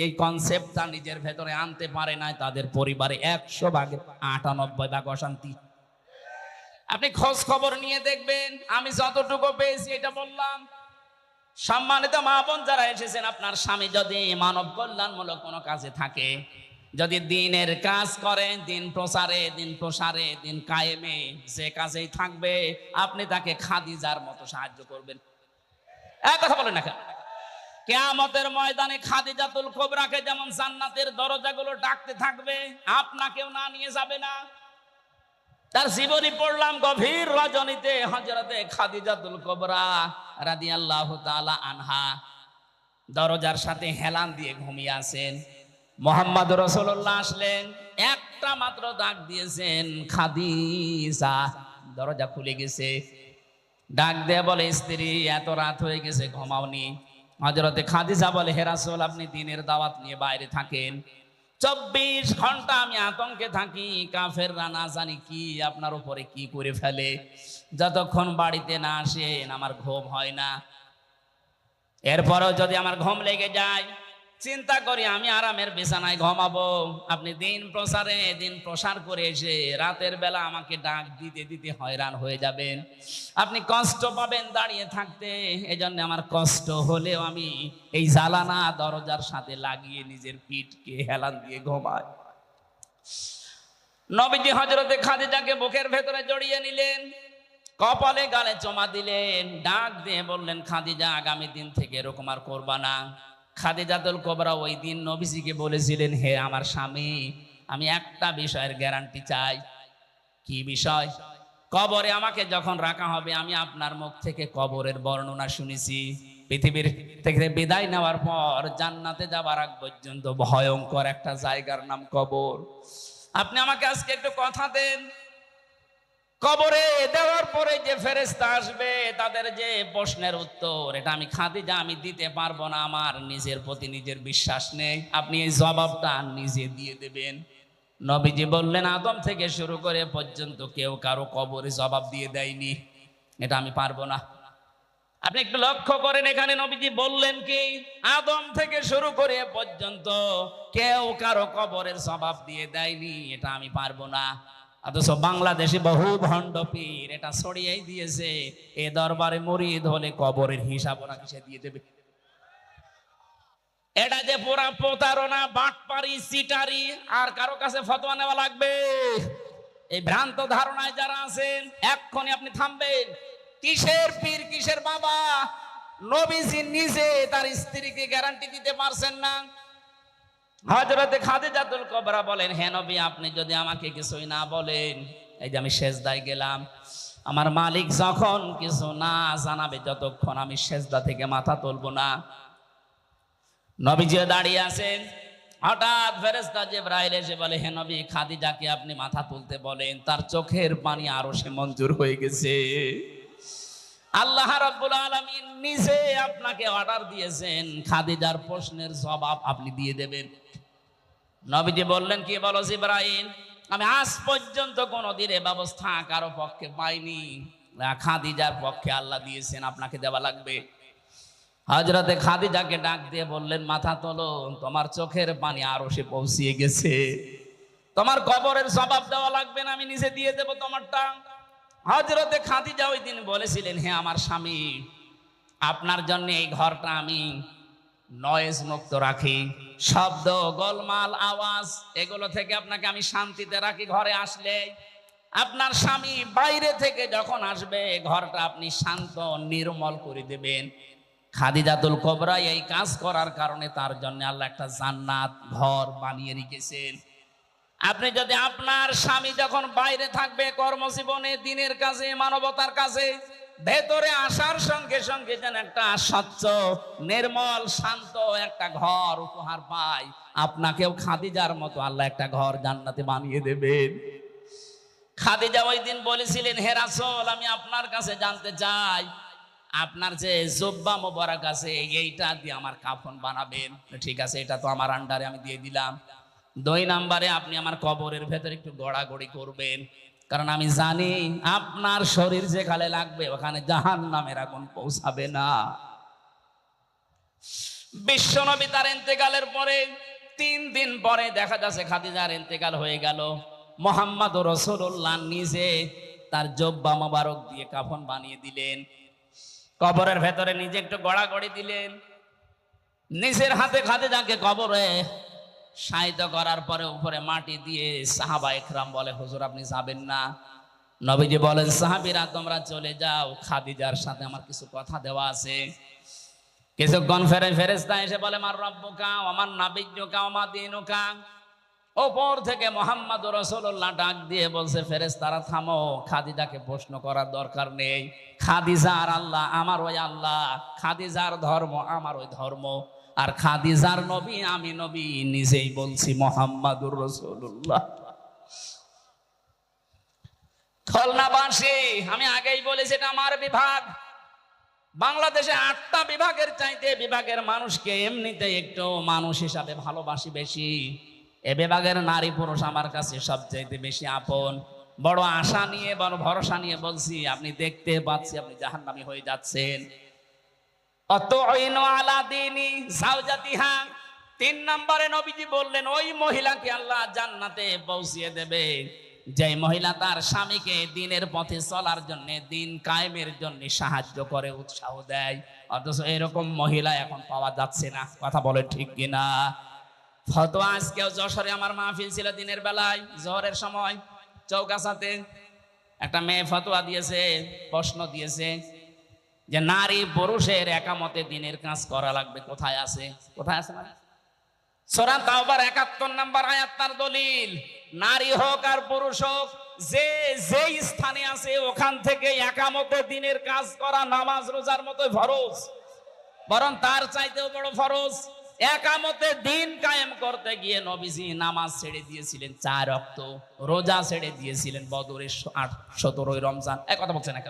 এই কনসেপ্টটা নিজের ভেতরে আনতে পারে না, তাদের পরিবারে 100 ভাগে 98 ভাগ অশান্তি। আপনি খোঁজ খবর নিয়ে দেখবেন, আমি যতটুকু পেয়েছি এটা বললাম। সম্মানিত মা বোন যারা এসেছেন, আপনার স্বামী যদি মানব কল্যাণমূলক কোনো কাজে থাকে, যদি দিনের কাজ করে, দিন প্রসারে দিন কায়েমে, যে কাজেই থাকবে, আপনি তাকে খাদিজার মতো সাহায্য করবেন। এক কথা বলেন না কেন? কিয়ামতের ময়দানে খাদিজাতুল কুবরাকে যেমন জান্নাতের দরজাগুলো ডাকতে থাকবে, আপনাকেও না নিয়ে যাবে না। তার জীবনী পড়লাম গভীর রজনীতে, হযরতে খাদিজাতুল কুবরা রাদিয়াল্লাহু তাআলা আনহা দরজার সাথে হেলান দিয়ে ঘুমিয়ে আছেন। মুহাম্মদ রাসূলুল্লাহ আসলেন, একটা মাত্র ডাক দিয়েছেন, খাদিজা। দরজা খুলে গেছে। ডাক দিয়ে বলে, স্ত্রী এত রাত হয়ে গেছে, ঘুমাওনি? হযরতে খাদিজা বলে, হে রাসূল, আপনি দিনের দাওয়াত নিয়ে বাইরে থাকেন, 24 ঘন্টা আমি আতঙ্কে থাকি, কাফেররা না জানি কি আপনার উপরে কি করে ফেলে। যতক্ষণ বাড়িতে না আসেন আমার ঘুম হয় না। এরপরেও যদি আমার ঘুম লেগে যায়, চিন্তা করি আমি আরামের বিছানায় ঘুমাবো, আপনি দিন প্রসার করে এসে রাতের বেলা আমাকে ডাক দিতে দিতে হয়রান হয়ে যাবেন, আপনি কষ্ট পাবেন দাঁড়িয়ে থাকতে। এজন্য আমার কষ্ট হলেও আমি এই জালানা দরজার সাথে লাগিয়ে নিজের পিঠকে হেলান দিয়ে ঘুমাই। নবীজি হযরতে খাদিজাকে বুকের ভেতরে জড়িয়ে নিলেন, কপালে গালে চুমা দিলেন, ডাক দিয়ে বললেন, খাদিজা, আগামী দিন থেকে এরকম আর করবা না। খাদিজাতুল কুবরা ওই দিন নবীজিকে বলেছিলেন, হে আমার স্বামী, আমি একটা বিষয়ের গ্যারান্টি চাই। কি বিষয়? কবরে আমাকে যখন রাখা হবে, আমি আপনার মুখ থেকে কবরের বর্ণনা শুনেছি। পৃথিবীর থেকে বিদায় নেওয়ার পর জান্নাতে যাবার আগ পর্যন্ত ভয়ঙ্কর একটা জায়গার নাম কবর। আপনি আমাকে আজকে একটু কথা দেন, কবরে দেওয়ার পরে যে ফেরেশতা আসবে তাদের যে প্রশ্নের উত্তর, এটা আমি খাদিজা আমি দিতে পারবো না, আমার নিজের প্রতি নিজের বিশ্বাস নেই, আপনি এই জবাবটা নিজে দিয়ে দেবেন। নবীজি বললেন, আদম থেকে শুরু করে পর্যন্ত কেউ কারো কবরে জবাব দিয়ে দেয়নি, এটা আমি পারবো না। আপনি একটু লক্ষ্য করেন, এখানে নবীজি বললেন কি, আদম থেকে শুরু করে পর্যন্ত কেউ কারো কবরের জবাব দিয়ে দেয়নি, এটা আমি পারবো না। অথচ বাংলাদেশে বহু ভণ্ড পীর এটা ছড়িয়েই দিয়েছে, এ দরবারে মুরিদ হলে কবরের হিসাব ওরা কিসে দিয়ে দেবে। এটা যে পুরা প্রতারণা, বাটপারি, চিটারি, আর কারো কাছে ফতোয়া নেওয়া লাগবে, এই ভ্রান্ত ধারণায় যারা আছেন এক্ষুনি আপনি থামবেন। কিসের পীর, কিসের বাবা? নবীজি নিজে তার স্ত্রীকে গ্যারান্টি দিতে পারছেন না। হযরতে খাদিজাতুল কুবরা বলেন, হে নবী, আপনি যদি আমাকে কিছুই না বলেন, এই যে আমি সেজদায় গেলাম, আমার মালিক যখন কিছু না জানাবে যতক্ষণ আমি সেজদা থেকে মাথা তুলবো না। নবীজি দাঁড়িয়ে আছেন, হঠাৎ ফেরেশতা জিবরাইল এসে বলে, হে নবী, খাদিজাকে আপনি মাথা তুলতে বলেন, তার চোখের পানি আরো সে মঞ্জুর হয়ে গেছে। আল্লাহ রাব্বুল আলামিন নিজে আপনাকে অর্ডার দিয়েছেন, খাদিজার প্রশ্নের জবাব আপনি দিয়ে দেবেন। নবীজি বললেন, কি বলো জিবরাইল? আমি আজ পর্যন্ত কোনোদিন এ ব্যবস্থা কারো পক্ষে পাইনি, খাদিজার পক্ষে আল্লাহ দিয়েছেন, আপনাকে দেওয়া লাগবে। হযরতে খাদিজাকে ডাক দিয়ে বললেন, মাথা তোলো, তোমার চোখের পানি আরো সে পৌঁছিয়ে গেছে, তোমার কবরের জবাব দেওয়া লাগবে না, আমি নিজে দিয়ে দেব তোমারটা। হযরতে খাদিজা ওই দিন বলেছিলেন, হে আমার স্বামী, আপনার জন্য এই ঘরটা আমি নয়েজ মুক্ত রাখি, শব্দ, গোলমাল, আওয়াজ এগুলো থেকে আপনাকে আমি শান্তিতে রাখি। ঘরে আসলে আপনার স্বামী বাইরে থেকে যখন আসবে ঘরটা আপনি শান্ত নির্মল করে দেবেন। খাদিজাতুল কুবরা এই কাজ করার কারণে তার জন্য আল্লাহ একটা জান্নাত ঘর বানিয়ে রেখেছেন। আপনি যদি আপনার স্বামী যখন বাইরে থাকবে কর্মজীবনে, দিনের কাজে, মানবতার কাজে, ভেতরে আসার সঙ্গে সঙ্গে যেন একটা স্বচ্ছ নির্মল শান্ত একটা ঘর উপহার পায়, আপনাকেও খাদিজার মতো আল্লাহ একটা ঘর জান্নাতে বানিয়ে দেবেন। খাদিজা ওই দিন বলেছিলেন, হে রাসূল, আমি আপনার কাছে জানতে চাই আপনার যে জুব্বা মোবারক আছে এইটা দিয়ে আমার কাফন বানাবেন। ঠিক আছে, এটা তো আমার আন্ডারে, আমি দিয়ে দিলাম। 2 নম্বরে আপনি আমার কবরের ভেতরে একটু গড়াগড়ি করবেন, কারণ আমি জানি আপনার শরীর যেখানে লাগবে ওখানে জাহান্নামের আগুন পৌঁছাবে না। বিশ্বনবী তার ইন্তেকালের পরে 3 দিন পরে দেখা যাচ্ছে খাদিজার ইন্তেকাল হয়ে গেল। মুহাম্মদ রাসূলুল্লাহ নিজে তার জুব্বা মোবারক দিয়ে কাফন বানিয়ে দিলেন, কবরের ভেতরে নিজে একটু গড়াগড়ি দিলেন, নিজের হাতে খাদিজাকে কবরে শায়িত করার পরে উপরে মাটি দিয়ে সাহাবা ইকরাম বলে, হুজুর আপনি যাবেন না? নবীজি বলেন, সাহাবীরা তোমরা চলে যাও, খাদিজার সাথে আমার কিছু কথা দেওয়া আছে। কিছুক্ষণ ফেরেশতা এসে বলে, মার রব্বুকা ওয়া মান নাবিয়্যুকা ওয়া মা দীনুকা। ওপর থেকে মুহাম্মদ রাসূলুল্লাহ ডাক দিয়ে বলছে, ফেরেশতারা থামো, খাদিজাকে প্রশ্ন করার দরকার নেই। খাদিজার আল্লাহ আমার ওই আল্লাহ, খাদিজার ধর্ম আমার ওই ধর্ম, আর খাদিজার নবী আমি নবী, নিজেই বলছি মুহাম্মাদুর রাসূলুল্লাহ। খুলনাবাসী, আমি আগেই বলেছি এটা আমার বিভাগ। বাংলাদেশে 8টা বিভাগের চাইতে বিভাগের মানুষকে এমনিতে একটু মানুষ হিসাবে ভালোবাসি বেশি। এ বিভাগের নারী পুরুষ আমার কাছে সবচাইতে বেশি আপন। বড় আশা নিয়ে, বড় ভরসা নিয়ে বলছি, আপনি দেখতে পাচ্ছি আপনি জাহান্নামী হয়ে যাচ্ছেন। অতঈনু আলা দীনি যাওজাতিহা। 3 নম্বরে নবীজি বললেন, ওই মহিলাকে আল্লাহ জান্নাতে পৌঁছিয়ে দেবে যে মহিলা তার স্বামীকে দ্বীনের পথে চলার জন্য, দ্বীন কায়েমের জন্য সাহায্য করে, উৎসাহ দেয়। অথচ এরকম মহিলা এখন পাওয়া যাচ্ছে না। কথা বলে ঠিক কিনা? ফতোয়া আজকেও যশোরে আমার মাহফিল ছিল দিনের বেলায়, জোহরের সময় চৌকাছাতে একটা মেয়ে ফতোয়া দিয়েছে, প্রশ্ন দিয়েছে যে নারী পুরুষের একামতে দিনের কাজ করা লাগবে। কোথায় আছে? কোথায় আছে মানে? সূরা তাওবার 71 নম্বর আয়াত তার দলিল। নারী হোক আর পুরুষ হোক, যে যেই স্থানে আছে ওখান থেকে একামতে দিনের কাজ করা নামাজ রোজার মতো ফরজ, বরং তার চাইতেও বড় ফরজ। একামতে দিন কায়েম করতে গিয়ে নবীজি নামাজ ছেড়ে দিয়েছিলেন 4 ওয়াক্ত, রোজা ছেড়ে দিয়েছিলেন বদরের 17 রমজান। এক কথা বলছেন না?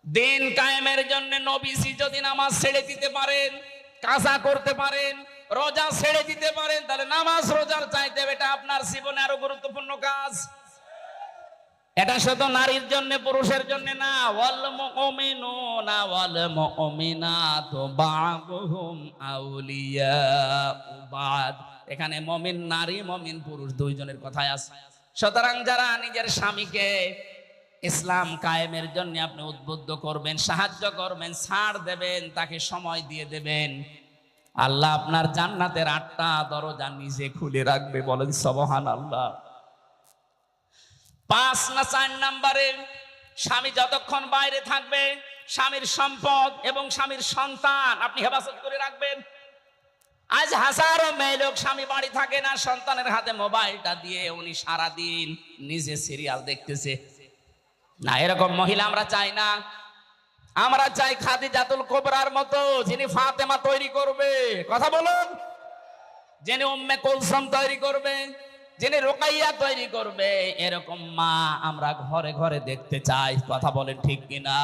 দিন কায়েমের জন্য নবীজি যদি নামাজ ছেড়ে দিতে পারেন, কাজা করতে পারেন, রোজা ছেড়ে দিতে পারেন, তাহলে নামাজ রোজার চাইতে এটা আপনার জীবনে আরো গুরুত্বপূর্ণ কাজ। এটা শুধু নারীর জন্য, পুরুষের জন্য না। ওয়াল মুমিনুনা ওয়াল মুমিনাতু বা'দুহুম আউলিয়াউ বা'দ। এখানে মুমিন নারী, মুমিন পুরুষ দুইজনের কথাই আছে। সুতরাং যারা নিজের স্বামীকে ইসলাম কায়েমের জন্য আপনি উদ্বুদ্ধ করবেন, সাহায্য করবেন, ছাড় দেবেন, তাকে সময় দিয়ে দেবেন, আল্লাহ আপনার জান্নাতের 8টা দরজা নিজে খুলে রাখবে। বলেন সুবহানাল্লাহ। 5 না 4 নম্বরে, স্বামী যতক্ষণ বাইরে থাকবে স্বামীর সম্পদ এবং স্বামীর সন্তান আপনি হেফাজত করে রাখবেন। আজ হাজারো মেয়ে লোক স্বামী বাড়ি থাকে না, সন্তানের হাতে মোবাইলটা দিয়ে উনি সারাদিন নিজে সিরিয়াল দেখতেছে। না, এরকম মহিলা আমরা চাই না। আমরা চাই খাদিজাতুল কুবরার মতো, যিনি ফাতেমা তৈরি করবে। কথা বলুন। যিনি উম্মে কুলসুম তৈরি করবে, যিনি রুকাইয়া তৈরি করবে, এরকম মা আমরা ঘরে ঘরে দেখতে চাই। কথা বলেন ঠিক কিনা?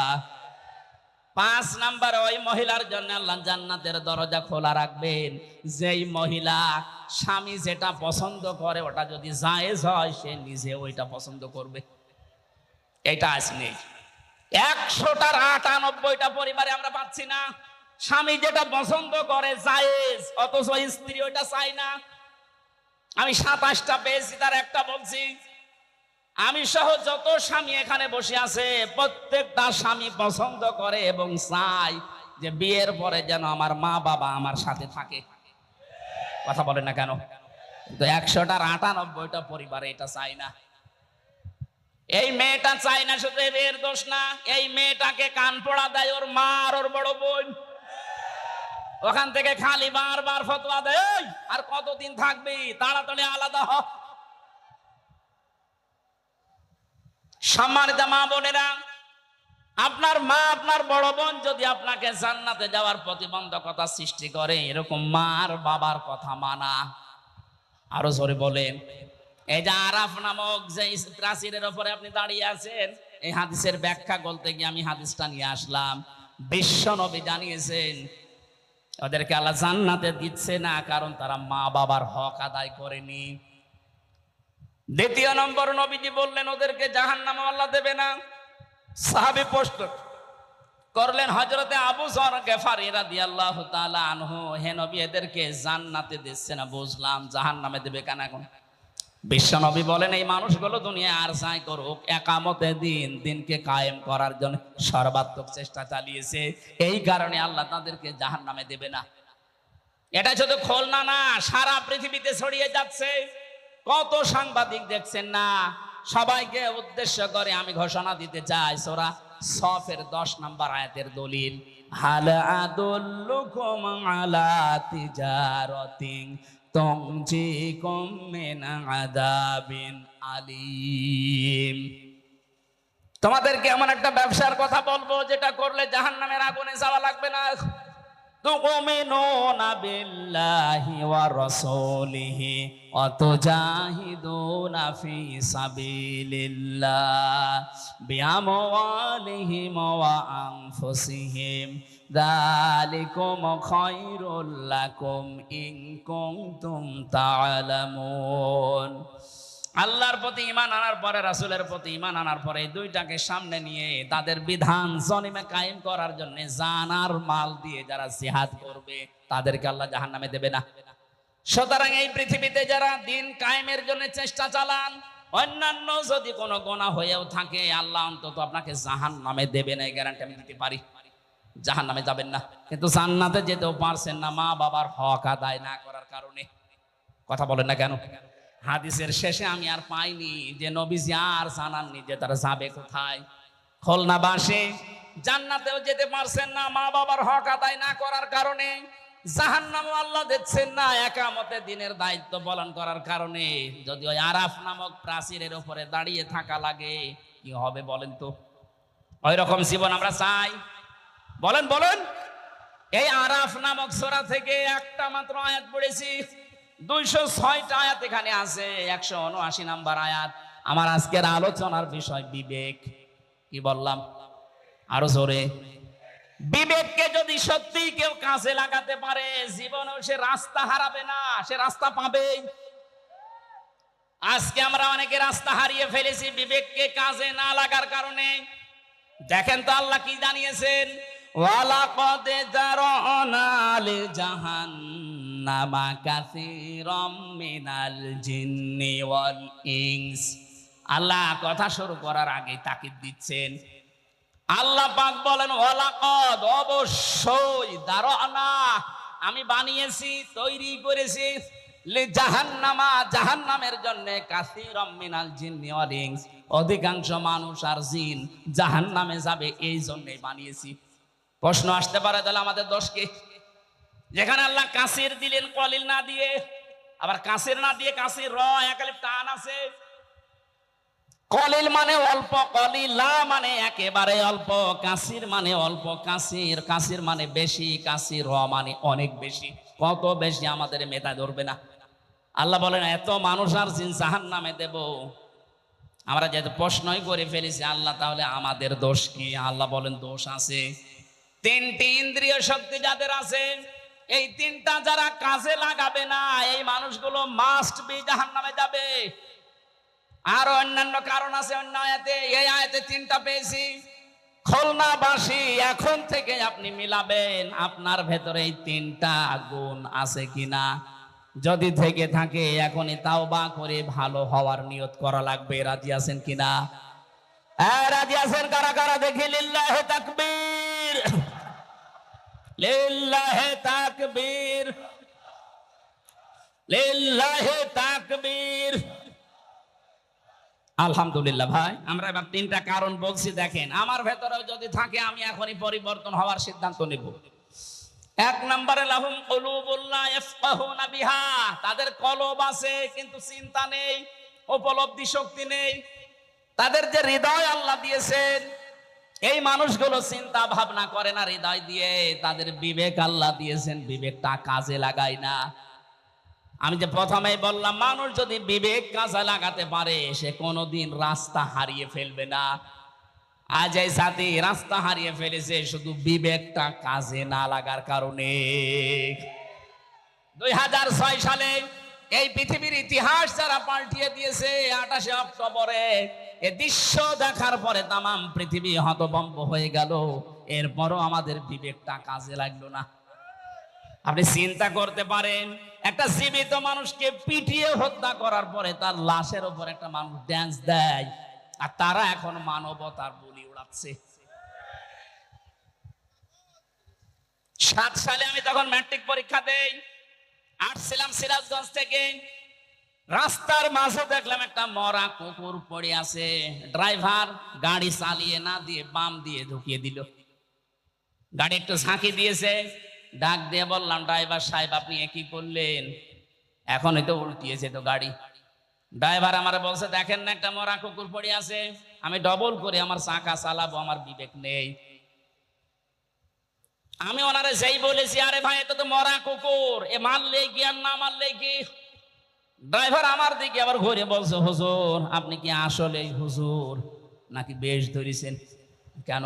5 নাম্বার, ওই মহিলার জন্য আল্লাহ জান্নাতের দরজা খোলা রাখবেন যেই মহিলা স্বামী যেটা পছন্দ করে ওটা যদি জায়েজ হয় সে নিজে ওইটা পছন্দ করবে। এটা আজ নেই। 100টার 98টা পরিবারে আমরা পাচ্ছি না। স্বামী যেটা পছন্দ করে জায়েজ, অথচ স্ত্রী ওইটা চায় না। আমি 27টা পেয়েছি, তার একটা বলছি। আমি সহ যত স্বামী এখানে বসে আছে প্রত্যেকটা স্বামী পছন্দ করে এবং চাই যে বিয়ের পরে যেন আমার মা বাবা আমার সাথে থাকে। কথা বলেন না কেন? তো 100টার 98টা পরিবারে এটা চাই না। এই মেয়েটা চাই না, শুধু এর দোষ না, এই মেয়েটাকে কান পড়া দেয় ওর মা আর ওর বড় বোন। ওখান থেকে খালি বারবার ফতোয়া দেয়, আর কতদিন থাকবি, তাড়াতাড়ি আলাদা হ। সম্মানিত মা বোনেরা, আপনার মা আপনার বড় বোন যদি আপনাকে জান্নাতে যাওয়ার প্রতিবন্ধকতা সৃষ্টি করে, এরকম মার বাবার কথা মানা। আরো জোরে বলেন। এই যে আরাফ নামক যে প্রাচীরের উপরে আপনি দাঁড়িয়ে আছেন, এই হাদিসের ব্যাখ্যা বলতে গিয়ে আমি হাদিসটা নিয়ে আসলাম। বিশ্ব নবী জানিয়েছেন ওদেরকে আল্লাহ জান্নাতে দিচ্ছে না, কারণ তারা মা বাবার হক আদায় করেনি। দ্বিতীয় নম্বর, নবীজি বললেন ওদেরকে জাহান্নামে আল্লাহ দেবে না। সাহাবী প্রশ্ন করলেন হযরতে আবু যর গিফারী রাদিয়াল্লাহু তাআলা আনহু, হে নবী এদেরকে জান্নাতে দিচ্ছে না বুঝলাম, জাহান্নামে দেবে কেন এখন? বিশ্ব নবী বলেন এই মানুষগুলো দুনিয়া আর যাই করুক, একামতে দিনকে কায়েম করার জন্য সর্বাত্মক চেষ্টা চালিয়েছে, এই কারণে আল্লাহ তাদেরকে জাহান্নামে দেবে না। এটা শুধু খুলনা না, সারা পৃথিবীতে ছড়িয়ে যাচ্ছে। কত সাংবাদিক দেখছেন না, সবাইকে উদ্দেশ্য করে আমি ঘোষণা দিতে চাই, সূরা সফের 10 নম্বর আয়াতের দলিল, হাল আদুল্লুকুম আলা তিজারাতিন তুনজিকুম মিন আযাবিন আলীম। তোমাদেরকে এমন একটা ব্যবসার কথা বলবো যেটা করলে জাহান্নামের আগুনে যাওয়া লাগবে না। তুমিনুনা বিল্লাহি ওয়া রাসূলিহি ওয়া তুজাহিদুনা ফি সাবিলিল্লাহ বিআমওয়ালিহিম ওয়া আনফুসিহিম যালিকুম খায়রুল লাকুম ইন কুনতুম তা'লামুন। আল্লাহর প্রতি ঈমান আনার পরে, রাসূলের প্রতি ঈমান আনার পরে, এই দুইটাকে সামনে নিয়ে তাদের বিধান জমিনে কায়েম করার জন্য জান আর মাল দিয়ে যারা জিহাদ করবে তাদেরকে আল্লাহ জাহান্নামে দেবে না। সুতরাং এই পৃথিবীতে যারা দিন কায়েমের জন্য চেষ্টা চালান, অন্যান্য যদি কোনো গুনাহ হয়েও থাকে, আল্লাহ অন্তত আপনাকে জাহান্নামে দেবে না, এই গ্যারান্টি আমি দিতে পারি। জাহান্নামে যাবেন না, কিন্তু জান্নাতে যেতেও পারছেন না মা বাবার হক আদায় না করার কারণে। কথা বলেন না কেন? হাদিসের শেষে আমি আর পাইনি যে নবীজি আর জানাননি যে তারা যাবে কোথায়। খুলনাবাসী জান্নাতেও যেতে পারছেন না মা বাবার হক আদায় না করার কারণে, জাহান্নামও আল্লাহ দিচ্ছেন না একামতে দিনের দায়িত্ব পালন করার কারণে। যদি ওই আরাফ নামক প্রাচীরের উপরে দাঁড়িয়ে থাকা লাগে, কি হবে বলেন তো? ওই রকম জীবন আমরা চাই? বলেন বলেন। এই আরাফ নামক সূরা থেকে একটা মাত্র আয়াত পড়েছি, 206টা আয়াত এখানে আছে, 179 নাম্বার আয়াত। আমার আজকের আলোচনার বিষয় বিবেক। কি বললাম? আরো জোরে। বিবেককে যদি সত্যি কেউ কাজে লাগাতে পারে, জীবনেও সে রাস্তা হারাবে না, সে রাস্তা পাবে। আজকে আমরা অনেকে রাস্তা হারিয়ে ফেলেছি বিবেককে কাজে না লাগার কারণে। দেখেন তো আল্লাহ কি জানিয়েছেন, ওয়ালাকাদ জারানা লিজাহান্নামা কাসীরাম মিনাল জিন্নি ওয়াল ইনস। আল্লাহ কথা শুরু করার আগে তাকিদ দিচ্ছেন। আল্লাহ পাক বলেন ওয়ালাকাদ, অবশ্যই, জারানা, আমি বানিয়েছি, তৈরি করেছি, লিজাহান্নামা, জাহান্নামের জন্য, কাসীরাম মিনাল জিন্নি ওয়াল ইনস, অধিকাংশ মানুষ আর জিন জাহান্নামে যাবে, এই জন্যই বানিয়েছি। প্রশ্ন আসতে পারে তাহলে আমাদের দোষ কি? যেখানে আল্লাহ কাসির দিলেন কলিল না দিয়ে, আবার কাসির না দিয়ে কাসির র একালিফ টান আছে। কলিল মানে অল্প, কলিলা মানে একেবারে অল্প, কাসির মানে অল্প, কাসির মানে বেশি, কাসির র মানে অনেক বেশি। কত বেশি আমাদের মেধা ধরবে না। আল্লাহ বলেন এত মানুষ আর জিন জাহান্নামে দেব। আমরা যেহেতু প্রশ্নই করে ফেলেছি আল্লাহ, তাহলে আমাদের দোষ কি? আল্লাহ বলেন দোষ আছে। 3টি ইন্দ্রিয় শক্তি যাদের আছে, এই 3টা যারা কাজে লাগাবে না, এই মানুষগুলো মাস্ট বি জাহান্নামে যাবে। আর অন্যান্য কারণ আছে অন্য আয়াতে, এই আয়াতে 3টা পেয়েছি। খুলনাবাসী এখন থেকে আপনি মিলাবেন আপনার ভেতরে এই 3টা গুণ আছে কিনা। যদি থেকে থাকে এখনই তাওবা করে ভালো হওয়ার নিয়ত করা লাগবে। রাজি আছেন কিনা? রাজি আছেন কারা কারা দেখি? লিল্লাহে তাকবীর, লিল্লাহে তাকবীর, লিল্লাহে তাকবীর। আলহামদুলিল্লাহ। ভাই আমরা এবার তিনটা কারণ বলছি, দেখেন আমার ভেতরেও যদি থাকে আমি এখনই পরিবর্তন হওয়ার সিদ্ধান্ত নেব। এক নম্বরে লাহুম কুলুবুন লা ইয়াফকাহুনা বিহা, তাদের কলব আছে কিন্তু চিন্তা নেই, উপলব্ধি শক্তি নেই। তাদের যে হৃদয় আল্লাহ দিয়েছেন, এই মানুষগুলো চিন্তা ভাবনা করে না হৃদয় দিয়ে। তাদের বিবেক আল্লাহ দিয়েছেন, বিবেকটা কাজে লাগায় না। আমি যে প্রথমেই বললাম, মানুষ যদি বিবেক কাজে লাগাতে পারে সে কোনোদিন রাস্তা হারিয়ে ফেলবে না। আজ এই জাতি রাস্তা হারিয়ে ফেলেছে শুধু বিবেকটা কাজে না লাগার কারণে। 2006 সালে এই পৃথিবীর ইতিহাস যারা পাল্টিয়ে দিয়েছে, 28 অক্টোবরে এই দৃশ্য দেখার পরে তামাম পৃথিবী হতভম্ব হয়ে গেল। এরপরও আমাদের বিবেকটা কাজে লাগলো না। আপনি চিন্তা করতে পারেন, একটা জীবিত মানুষকে পিটিয়ে হত্যা করার পরে তার লাশের উপর একটা মানুষ ড্যান্স দেয়, আর তারা এখন মানবতার বলি উড়াচ্ছে। 7 সালে আমি তখন ম্যাট্রিক পরীক্ষা দেই, আসছিলাম সিরাজগঞ্জ থেকে। রাস্তার মাঝে দেখলাম একটা মরা কুকুর পড়ে আছে। ড্রাইভার গাড়ি চালিয়ে না দিয়ে বাম দিয়ে ঢুকিয়ে দিল। গাড়ি একটু ঝাঁকি দিয়েছে, ডাক দিয়ে বললাম, ড্রাইভার সাহেব আপনি কি করলেন? এখনই তো উল্টিয়েছে তো গাড়ি। ড্রাইভার আমারে বলছে, দেখেন না একটা মরা কুকুর পড়ে আছে, আমি ডবল করে আমার চাকা চালাবো, আমার বিবেক নেই। আমি ওনারে যেই বলেছি, আরে ভাই এটা তো মরা কুকুর, এ মারলে কি আর না মারলে কি? ড্রাইভার আমার দিকে আবার ঘুরে বলছে, হুজুর আপনি কি আসলে হুজুর নাকি বেশ ধরেছেন? কেন?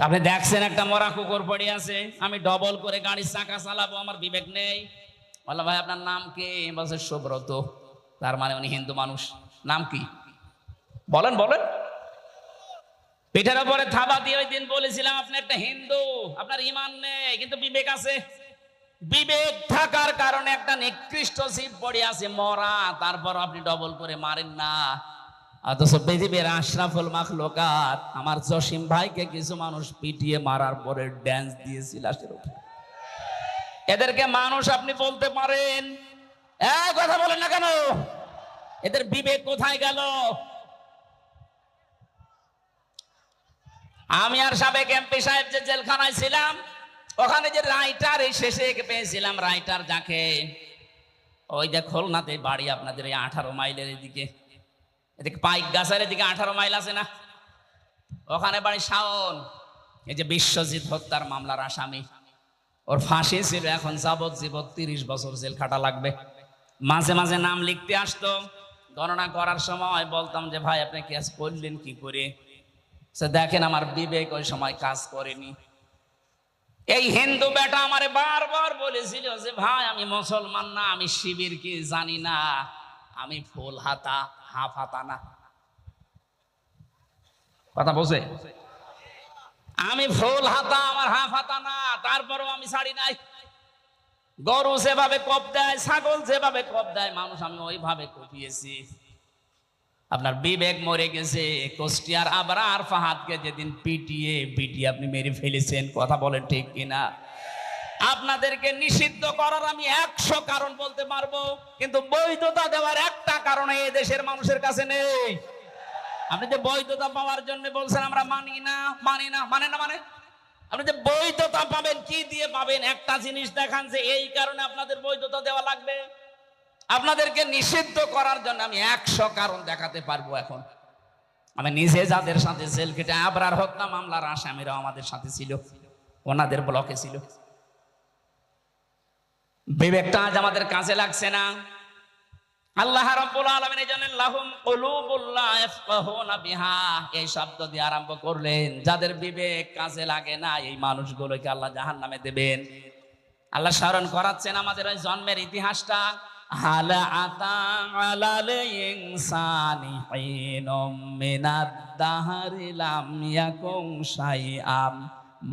আপনি দেখছেন একটা মরা কুকুর পড়ে আছে, আমি ডবল করে গাড়ির চাকা চালাবো, আমার বিবেক নেই। বললাম, ভাই আপনার নাম কি? বলছে সুব্রত। তার মানে উনি হিন্দু মানুষ। নাম কি বলেন বলেন। পিঠের উপরে থাবা দিয়ে ওই দিন বলেছিলাম, আপনি একটা হিন্দু, আপনার ঈমান নেই কিন্তু বিবেক আছে। বিবেক থাকার কারণে একটা নিকৃষ্ট জীব পড়ে আছে মরা, তারপর আপনি ডবল করে মারেন না। অথচ পৃথিবীর আশরাফুল মাখলুকাত আমার জসিম ভাইকে কিছু মানুষ পিটিয়ে মারার পরে ড্যান্স দিয়েছিল। এদেরকে মানুষ আপনি বলতে পারেন, কথা বলেন না কেন? এদের বিবেক কোথায় গেল? আমি আর সাবেক এমপি সাহেব যে জেলখানায় ছিলাম, ওখানে যে রাইটার এই শেষে পেয়েছিলাম, রাইটার যাকে, ওই যে খুলনাতে বাড়ি আপনাদের এই 18 মাইলের এদিকে, এদিকে পাইক গাছের এদিকে 18 মাইল আছে না, ওখানে বাড়ি শাওন। এই যে বিশ্বজিৎ হত্যার মামলার আসামি, ওর ফাঁসি ছিল, এখন যাবজ্জীবন 30 বছর জেল খাটা লাগবে। মাঝে মাঝে নাম লিখতে আসতো, গণনা করার সময় বলতাম যে ভাই আপনি কেস করলেন কি করে? দেখেন আমার বিবেক ওই সময় কাজ করেনি। এই হিন্দু বেটা আমারে বারবার বলেছিল যে ভাই আমি মুসলমান না, আমি শিবির কি জানি না, আমি ফুল হাতা হাফ হাতা না। কথা বোঝে? আমি ফুল হাতা, আমার হাফ হাতা না, তারপরেও আমি ছাড়ি নাই। গরু যেভাবে কোপ দেয়, ছাগল যেভাবে কোপ দেয়, মানুষ আমি ওইভাবে কোপিয়েছি। আপনার বিবেক মরে গেছে। কুষ্টিয়ার আবরার ফাহাদকে যেদিন পিটিয়ে আপনি মেরে ফেলেছেন, কথা বলেন ঠিক কিনা? আপনাদেরকে নিষিদ্ধ করার আমি 100 কারণ বলতে পারবো, কিন্তু বৈধতা দেওয়ার একটা কারণ এই দেশের মানুষের কাছে নেই। আপনি যে বৈধতা পাওয়ার জন্য বলছেন আমরা মানি না, মানে আপনি যে বৈধতা পাবেন কি দিয়ে পাবেন? একটা জিনিস দেখান যে এই কারণে আপনাদের বৈধতা দেওয়া লাগবে। আপনাদেরকে নিষিদ্ধ করার জন্য আমি 100 কারণ দেখাতে পারবো। এখন আমি নিজে যাদের সাথে জেল খেটে, আবরার হত্যা মামলার আসামিরাও আমাদের সাথে ছিল, ওনাদের ব্লকে ছিল। বিবেকটা আজ আমাদের কাজে লাগছে না। আল্লাহ রাব্বুল আলামিন জানেন লাহুম কুলুবুন লা ইয়াফকাহুনা বিহা, এই শব্দ দিয়ে আরম্ভ করলেন। যাদের বিবেক কাজে লাগে না এই মানুষগুলোকে আল্লাহ জাহান্নামে দেবেন। আল্লাহ স্মরণ করাচ্ছেন আমাদের ওই জন্মের ইতিহাসটা। হাল আতা আলাল ইনসানি হিনুম মিনাদ দাহরি লাম ইয়াকুন শাইআম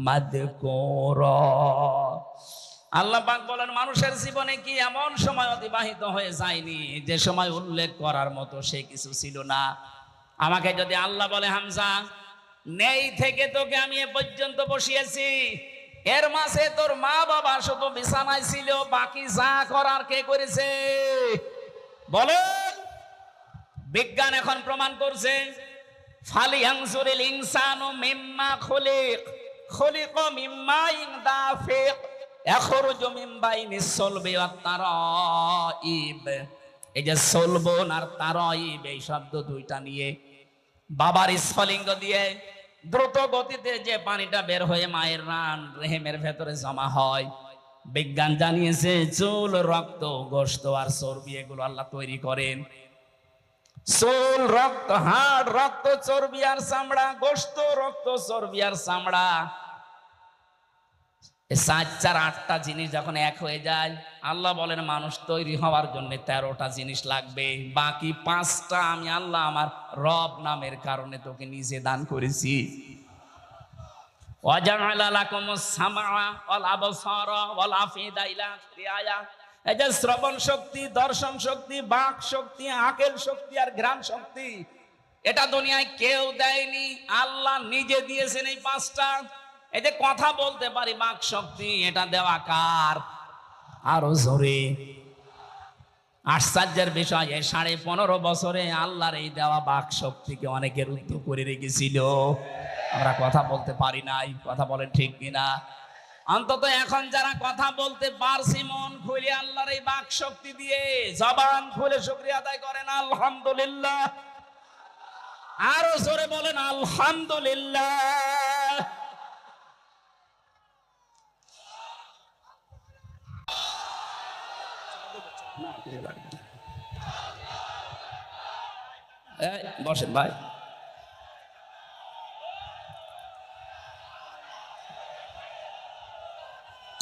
মাযকুরা। আল্লাহ পাক বলেন, মানুষের জীবনে কি এমন সময় অতিবাহিত হয়ে যায়নি যে সময় উল্লেখ করার মতো সে কিছু ছিল না? আমাকে যদি আল্লাহ বলে, হামজা নেই থেকে তোকে আমি এ পর্যন্ত বসিয়েছি, এর মাঝে তোর মা বাবা শুধু বিছানায় ছিল, বাকি যা করার কে করেছে বলেন? বিজ্ঞান এখন প্রমাণ করছে, ফালিয়ানজুরিল ইনসানু মিম্মা খুলিক, খুলিকা মিম্মা দাফিক ইয়াখরুজু মিন বাইনিস সলবি ওয়াত তারাইব। এই যে সলবন আর তারাইব, এই শব্দ দুইটা নিয়ে বাবার স্ফলিঙ্গ দিয়ে দ্রুত গতিতে যে পানিটা বের হয়ে মায়ের রান রেহেমের ভেতরে জমা হয়, বিজ্ঞান জানিয়েছে চুল, রক্ত, গোশত আর চর্বি এগুলো আল্লাহ তৈরি করেন। চুল, রক্ত, হাড়, রক্ত, চর্বি আর চামড়া, গোশত, রক্ত, চর্বি আর চামড়া, এই 4-8টা জিনিস যখন এক হয়ে যায়, আল্লাহ বলেন মানুষ তৈরি হওয়ার জন্য 13টা জিনিস লাগবে, বাকি 5টা আমি আল্লাহ আমার রব নামের কারণে তোকে নিজে দান করেছি। ওয়াজআলা লাকুমুস সামআ ওয়াল আবসারা ওয়াল আফিদা ইলা আখিরি আয়া। এই যে শ্রবণ শক্তি, দর্শন শক্তি, বাক শক্তি, আকল শক্তি আর ঘ্রাণ শক্তি, এটা দুনিয়ায় কেউ দেয়নি, আল্লাহ নিজে দিয়েছেন এই 5টা। এই যে কথা বলতে পারি, বাক শক্তি, এটা দেওয়া কার? আরো জোরে। আশ্চর্যের বিষয়, এই 15.5 বছরে আল্লাহর এই দেওয়া বাক শক্তিকে অনেকে রুদ্ধ করে রেখেছিল। আমরা কথা বলতে পারি নাই, কথা বলেন ঠিক কিনা? অন্তত এখন যারা কথা বলতে পারছি মন খুলে আল্লাহর এই বাক শক্তি দিয়ে, জবান খুলে শুকরিয়া আদায় করেন আলহামদুলিল্লাহ। আরো জোরে বলেন আলহামদুলিল্লাহ। বসেন ভাই।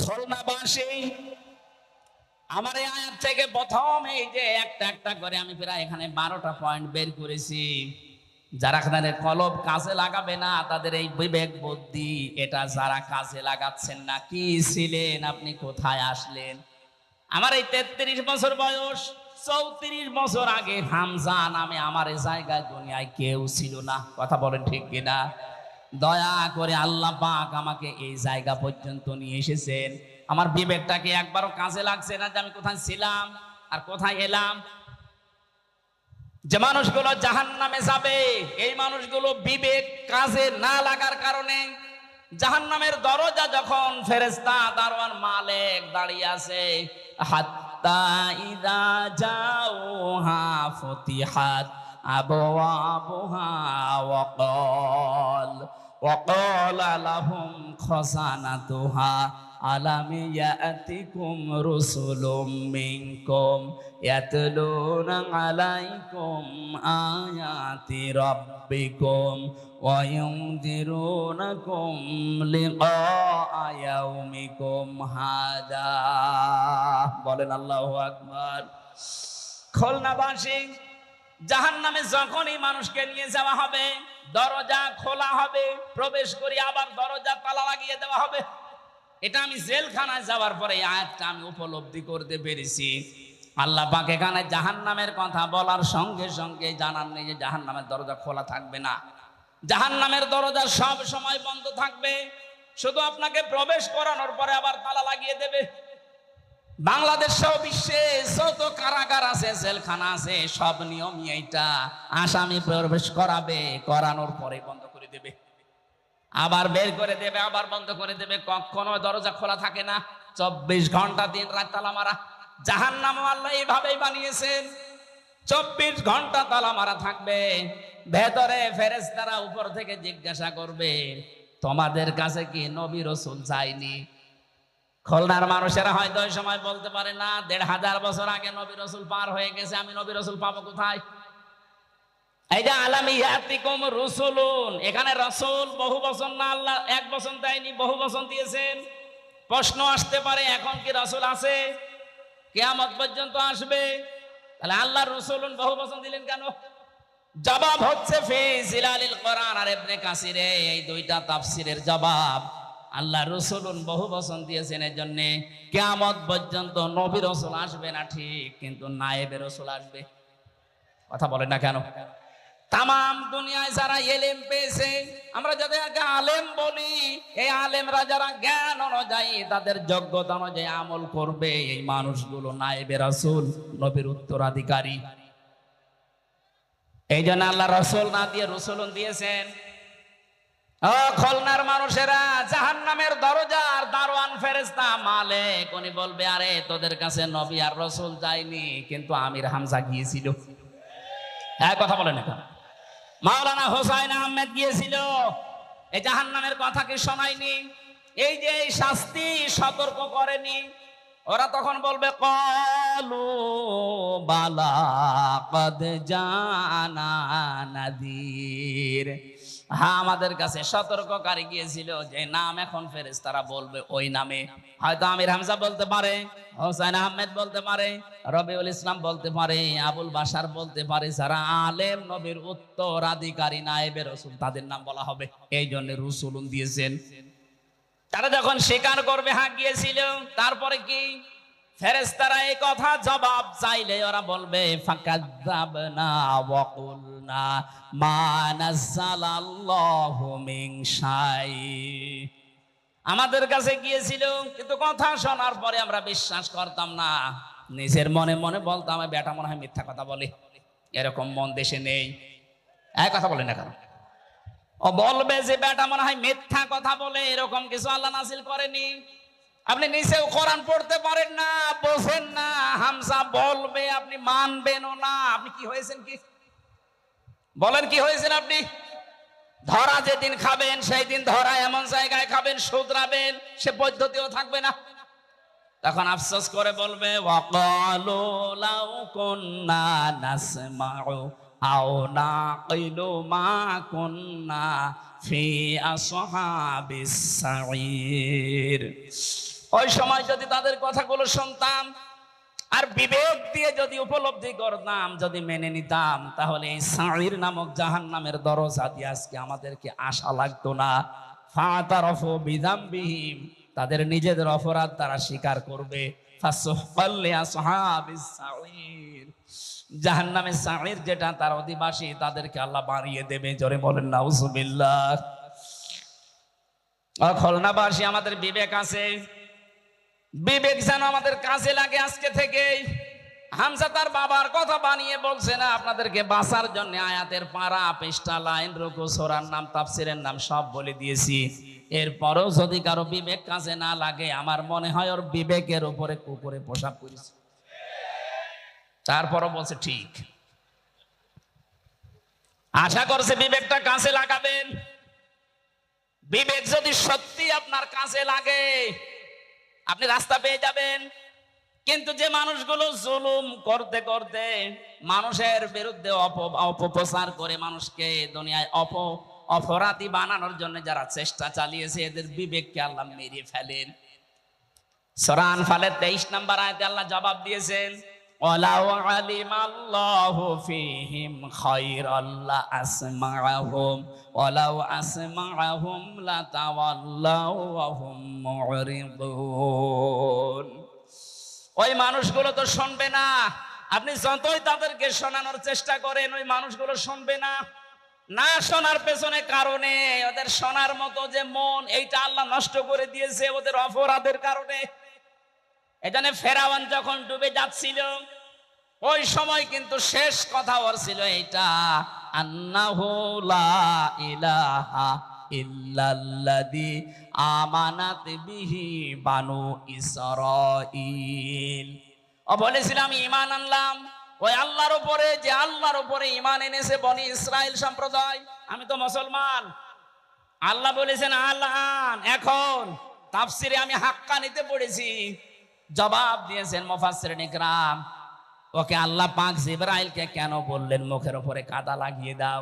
খুলনাবাসী, আমার এই আয়াত থেকে প্রথম এই যে একটা একটা করে আমি প্রায় এখানে 12টা পয়েন্ট বের করেছি। যারা তাদের কলব কাজে লাগাবে না, তাদের এই বিবেক বুদ্ধি এটা যারা কাজে লাগাচ্ছেন না, কি ছিলেন আপনি, কোথায় আসলেন? আমার এই 33 বছর বয়স, 34 বছর আগে হামজা নামে আমার এই জায়গায় দুনিয়ায় কেউ ছিল না। কথা বলেন ঠিক কিনা? দয়া করে আল্লাহ পাক আমাকে এই জায়গা পর্যন্ত নিয়ে এসেছেন। আমার বিবেকটাকে একবারও কাজে লাগছে না যে আমি কোথায় ছিলাম আর কোথায় এলাম। যে মানুষগুলো জাহান্নামে যাবে, এই মানুষগুলো বিবেক কাজে না লাগার কারণে, জাহান্নামের দরজা যখন ফেরেশতা দারওয়ান মালিক দাঁড়িয়ে আছে, হাত্তা ইযা জাউহা ফুতিহাত আবওয়াবুহা ওয়াকালা লাহুম খাযানাতুহা আলাম ইয়াতিকুম রুসুলুম মিনকুম ইয়াতলুনা আলাইকুম আয়াতি রাব্বিকুম ওয়া ইউনযিরুনাকুম লিকা ইয়াউমিকুম হাদা। বলেন আল্লাহু আকবার। খুলনাবাসী, জাহান্নামে যখনই মানুষকে নিয়ে যাওয়া হবে, দরজা খোলা হবে, প্রবেশ করি আবার দরজা তালা লাগিয়ে দেওয়া হবে। এটা আমি জেলখানায় যাওয়ার পরে এই আয়াতটা আমি উপলব্ধি করতে পেরেছি। আল্লাহ পাক এখানে জাহান্নামের কথা বলার সঙ্গে সঙ্গে জানান নেই যে জাহান্নামের দরজা খোলা থাকবে না, জাহান্নামের দরজা সব সময় বন্ধ থাকবে, শুধু আপনাকে প্রবেশ করানোর পরে আবার তালা লাগিয়ে দেবে। বাংলাদেশ সহ বিশ্বে যত কারাগার আছে, জেলখানা আছে, সব নিয়মই এইটা। আসামি প্রবেশ করাবে, করানোর পরে বন্ধ করে দেবে, আবার বের করে দেবে, আবার বন্ধ করে দেবে। কখনো দরজা খোলা থাকে না, 24 ঘন্টা দিন রাত তালা মারা। জাহান্নামও আল্লাহ এইভাবেই বানিয়েছেন, 24 ঘন্টা তালা মারা থাকবে। ভেতরে ফেরেশতারা উপর থেকে জিজ্ঞাসা করবে, তোমাদের কাছে কি নবী রাসূল যায়নি? খুলনার মানুষেরা হয়তো ওই সময় বলতে পারে না, 1500 বছর আগে নবী রাসূল পার হয়ে গেছে, আমি নবী রাসূল পাবো কোথায়? এই যে আলাম ইয়াতিকুম রুসুলুন, এখানে রাসূল বহু বচন না, আল্লাহ এক বচন দেয়নি, বহু বচন দিয়েছেন। প্রশ্ন আসতে পারে, এখন কি রাসূল আছে? কিয়ামত পর্যন্ত আসবে, তাহলে আল্লাহ রসুলুন বহু বচন দিলেন কেন? জবাব হচ্ছে ফি জিলালিল কোরআন আর ইবনে কাসিরে, এই দুইটা তাফসীরের জবাব। আল্লাহ রসুলুন বহু বচন দিয়েছেন, এর জন্য কিয়ামত পর্যন্ত নবী রসুল আসবে না ঠিক, কিন্তু নায়েবে রসুল আসবে। কথা বলেন না কেন? তামাম দুনিয়ায় যারা এলেম পেয়েছে, আমরা যাদেরকে আলেম বলি, এই আলেমরা যারা জ্ঞান অনুযায়ী তাদের যোগ্যতা অনুযায়ী আমল করবে, এই মানুষগুলো নায়েবে রাসূল, নবীর উত্তরাধিকারী। এই জন্য আল্লাহ রসুল না দিয়ে রসুলুন দিয়েছেন। ও খুলনার মানুষেরা, জাহান্নামের দরজার দারোয়ান ফেরেশতা মালিক উনি বলবে, আরে তোদের কাছে নবী আর রসুল যায়নি, কিন্তু আমির হামজা গিয়েছিল। হ্যাঁ, কথা বলেন না কেন? মাওলানা হোসাইন আহমেদ গিয়েছিল, এই জাহান্নামের কথা কি শোনায়নি? এই যে এই শাস্তি সতর্ক করেনি? ওরা তখন বলবে, ক্বালু বালা ক্বাদ জানা নাযীর। হ্যাঁ, আমাদের কাছে সতর্ককারী গিয়েছিল, যে নাম এখন ফেরেশতারা বলবে ওই নামে। হয়তো আমির হামজা বলতে পারে, হোসাইন আহমেদ বলতে পারে, রবিউল ইসলাম বলতে পারে, আবুল বাশার বলতে পারে, যারা আলেম নবীর উত্তরাধিকারী নায়েবে রাসূল, তাদের নাম বলা হবে। এই জন্য রসুলুন দিয়েছেন। তারা যখন স্বীকার করবে হ্যাঁ গিয়েছিল, তারপরে কি? ফেরেশতারা এই কথা জবাব চাইলে ওরা বলবে, ফাকাযাবনা ওয়া কুলনা মা নাযালাল্লাহু মিন শাই। আমাদের কাছে গিয়েছিল, কিন্তু কথা শোনার পরে আমরা বিশ্বাস করতাম না, নিজের মনে মনে বলতাম, বেটা মনে হয় মিথ্যা কথা বলে। এরকম মন দেশে নেই। এক কথা বলে না কেন? ও বলবে যে বেটা মনে হয় মিথ্যা কথা বলে, এরকম কিছু আল্লাহ নাযিল করেনি। আপনি নিচেও কোরআন পড়তে পারেন না, বোঝেন না, হামজা বলবে, আপনি মানবেনও না। আপনি কি হয়েছেন? কি বলেন, কি হয়েছেন আপনি? ধরা যেদিন খাবেন, সেই দিন ধরা এমন জায়গায় খাবেন, শুধরাবেন, সে পদ্ধতিও থাকবে না। তখন আফসোস করে বলবে, ওয়াকালু লাউ কুন্না নাসমাউ আও নাকিলু মা কুন্না ফি আসহাবিস সাঈর। ওই সময় যদি তাদের কথাগুলো শুনতাম আর বিবেক দিয়ে যদি উপলব্ধি করতাম, যদি মেনে নিতাম, তাহলে এই সাঈর নামক জাহান্নামের দরজা দিয়ে আজকে আমাদেরকে আশা লাগতো না। ফাতারাফু বিযামবিহিম, তাদের নিজেদের অপরাধ তারা স্বীকার করবে। ফাসুহকাল লিআসহাবিস সাঈর, জাহান্নামের সাঈর যেটা তার অধিবাসী, তাদেরকে আল্লাহ বাড়িয়ে দেবে। জোরে বলেন নাউজুবিল্লাহ। খুলনাবাসী, আমাদের বিবেক আছে, বিবেক যেন আমাদের কাজে লাগে আজকে থেকেই। হামজা তার বাবার কথা বানিয়ে বলছে না, আপনাদেরকে বাঁচার জন্য আয়াতের পারা, পৃষ্ঠা, লাইন, রুকু, সূরার নাম, তাফসীরের নাম সব বলে দিয়েছি। এরপরও যদি কারো বিবেক কাজে না লাগে, আমার মনে হয় ওর বিবেকের উপরে কুকুরে পোশাক করেছে। তারপরও বলছে ঠিক। আশা করছে বিবেকটা কাজে লাগাবেন। বিবেক যদি সত্যি আপনার কাজে লাগে, আপনি রাস্তা পেয়ে যাবেন। কিন্তু যে মানুষগুলো জুলুম করতে করতে মানুষের বিরুদ্ধে অপপ্রচার করে মানুষকে দুনিয়ায় অপরাধী বানানোর জন্য যারা চেষ্টা চালিয়েছে, এদের বিবেককে আল্লাহ মেরে ফেলেন। সূরা আনফালের 23 নম্বর আয়াতে আল্লাহ জবাব দিয়েছেন, ওয়ালাউ আলিমাল্লাহু ফীহিম খায়রাল লাসমাআহুম ওয়ালাউ আসমাআহুম লাতাওয়াল্লাউ ওয়া হুম মুরিদুন। ওই মানুষগুলো তো শুনবে না। আপনি যতই তাদেরকে শোনানোর চেষ্টা করেন, ওই মানুষগুলো শুনবে না। না শোনার পেছনে কারণে, ওদের শোনার মতো যে মন, এইটা আল্লাহ নষ্ট করে দিয়েছে ওদের অপরাধের কারণে। এজন্য ফেরাউন যখন ডুবে যাচ্ছিল, ওই সময় কিন্তু শেষ কথা ওর ছিল এইটা, আন্নাহু লা ইলাহা ইল্লাল্লাযী আমানাত বিহি বানু ইসরাঈল। ও বলেছিল আমি ঈমান আনলাম ওই আল্লাহর উপরে, যে আল্লাহর উপরে ঈমান এনেছে বনি ইসরাইল সম্প্রদায়। আমি তো মুসলমান। আল্লাহ বলেছেন আলান, এখন। তাফসিরে আমি হাক্কানিতে পড়েছি, জবাব দিয়েছেন মুফাসসিরিন ইকরাম, ওকে আল্লাহ পাক জিবরাইলকে কেন বললেন মুখের উপরে কাদা লাগিয়ে দাও?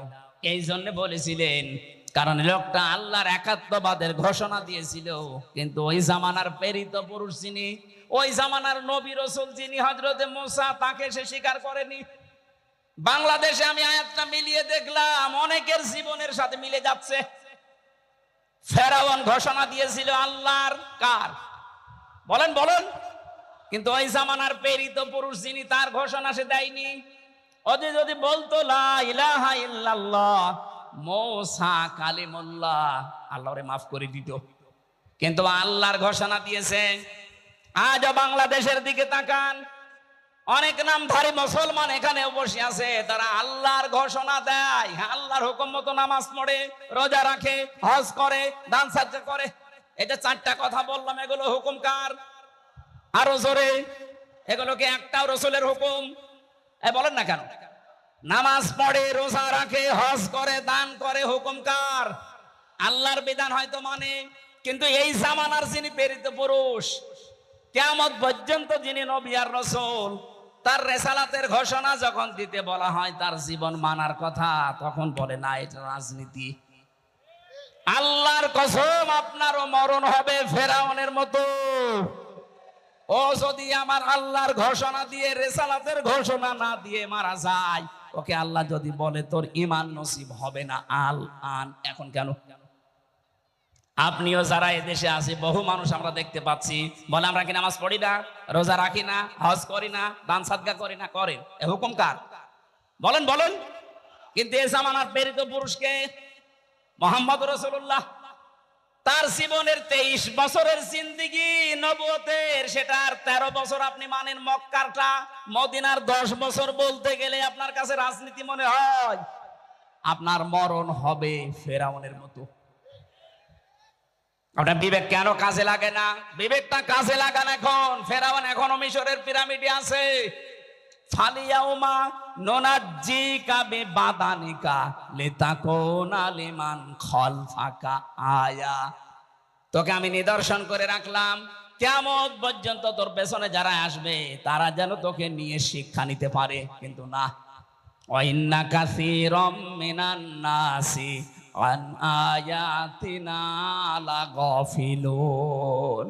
এই জন্য বলেছিলেন, কারণ লোকটা আল্লাহর একাত্মবাদের ঘোষণা দিয়েছিল, কিন্তু ওই জামানার প্রেরিত পুরুষ যিনি, ওই জামানার নবী রাসূল যিনি, হযরতে মূসা, তাকে সে স্বীকার করেনি। বাংলাদেশে আমি আয়াতটা মিলিয়ে দেখলাম, অনেকের জীবনের সাথে মিলে যাচ্ছে। ফেরাউন ঘোষণা দিয়েছিল আল্লাহর কার, বলেন বলেন। কিন্তু ওই জামানার প্রেরিত পুরুষ যিনি, তার ঘোষণা সে দেয়নি। ও যদি বলতো লা ইলাহা ইল্লাল্লাহ মূসা কালিমুল্লাহ, আল্লাহ ওরে মাফ করে দিত। কিন্তু আল্লাহর ঘোষণা দিয়েছে। আজ বাংলাদেশের দিকে তাকান, অনেক নামধারী মুসলমান এখানে বসে আছে, তারা আল্লাহর ঘোষণা দেয়, আল্লাহর হুকুম মতো নামাজ পড়ে, রোজা রাখে, হজ করে, দান সাদকা করে। এই যে চারটা কথা বললাম, এগুলো হুকুম কার? আরো জোরে, এগুলো কি একটাও রাসূলের হুকুম? বলেন না কেন? নামাজ পড়ে, রোজা রাখে, হজ করে, দান করে, হুকুম কার? আল্লাহর বিধান হয়তো মানে, কিন্তু এই জামানার যিনি প্রেরিত পুরুষ, কিয়ামত পর্যন্ত যিনি নবী আর রাসূল, তার রিসালাতের ঘোষণা যখন দিতে বলা হয় তার জীবন মানার কথা, তখন বলে না এটা রাজনীতি। আল্লাহর কসম, আপনারও মরণ হবে ফেরাউনের মতো। ও যদি আমার আল্লাহর ঘোষণা দিয়ে, রিসালাতের ঘোষণা না দিয়ে মারা যায়, ওকে আল্লাহ যদি বলে তোর ঈমান নসিব হবে না আল আন, এখন কেন? আপনিও যারা এদেশে আছে, বহু মানুষ আমরা দেখতে পাচ্ছি বলে আমরা কি নামাজ পড়ি না, রোজা রাখি না, হজ করি না, দান সাদকা করি না। করেন, এ হুকুম কার? বলেন বলেন। কিন্তু এই জামানার প্রেরিত পুরুষকে, মুহাম্মদ রাসূলুল্লাহ, তার জীবনের 23 বছরের জিন্দেগি নবুয়তের, সেটার 13 বছর আপনি মানেন মক্কারটা, মদিনার 10 বছর বলতে গেলে আপনার কাছে রাজনীতি মনে হয়। আপনার মরণ হবে ফেরাউনের মতো। আপনার বিবেক কেন কাজে লাগে না? বিবেকটা কাজে লাগান এখন। ফেরাউন এখনো মিশরের পিরামিডে আছে। ফালিয়াউমা নুনাজ্জিকা বিবাদানিকা লিতাকুনা লিমান খালফাকা আয়া। তোকে আমি নিদর্শন করে রাখলাম, কিয়ামত পর্যন্ত তোর পেছনে যারা আসবে তারা যেন তোকে নিয়ে শিক্ষা নিতে পারে। কিন্তু না, ওয়া ইন্না কাসীরাম মিনান নাসি আন আয়াতিনা লাগাফিলুন।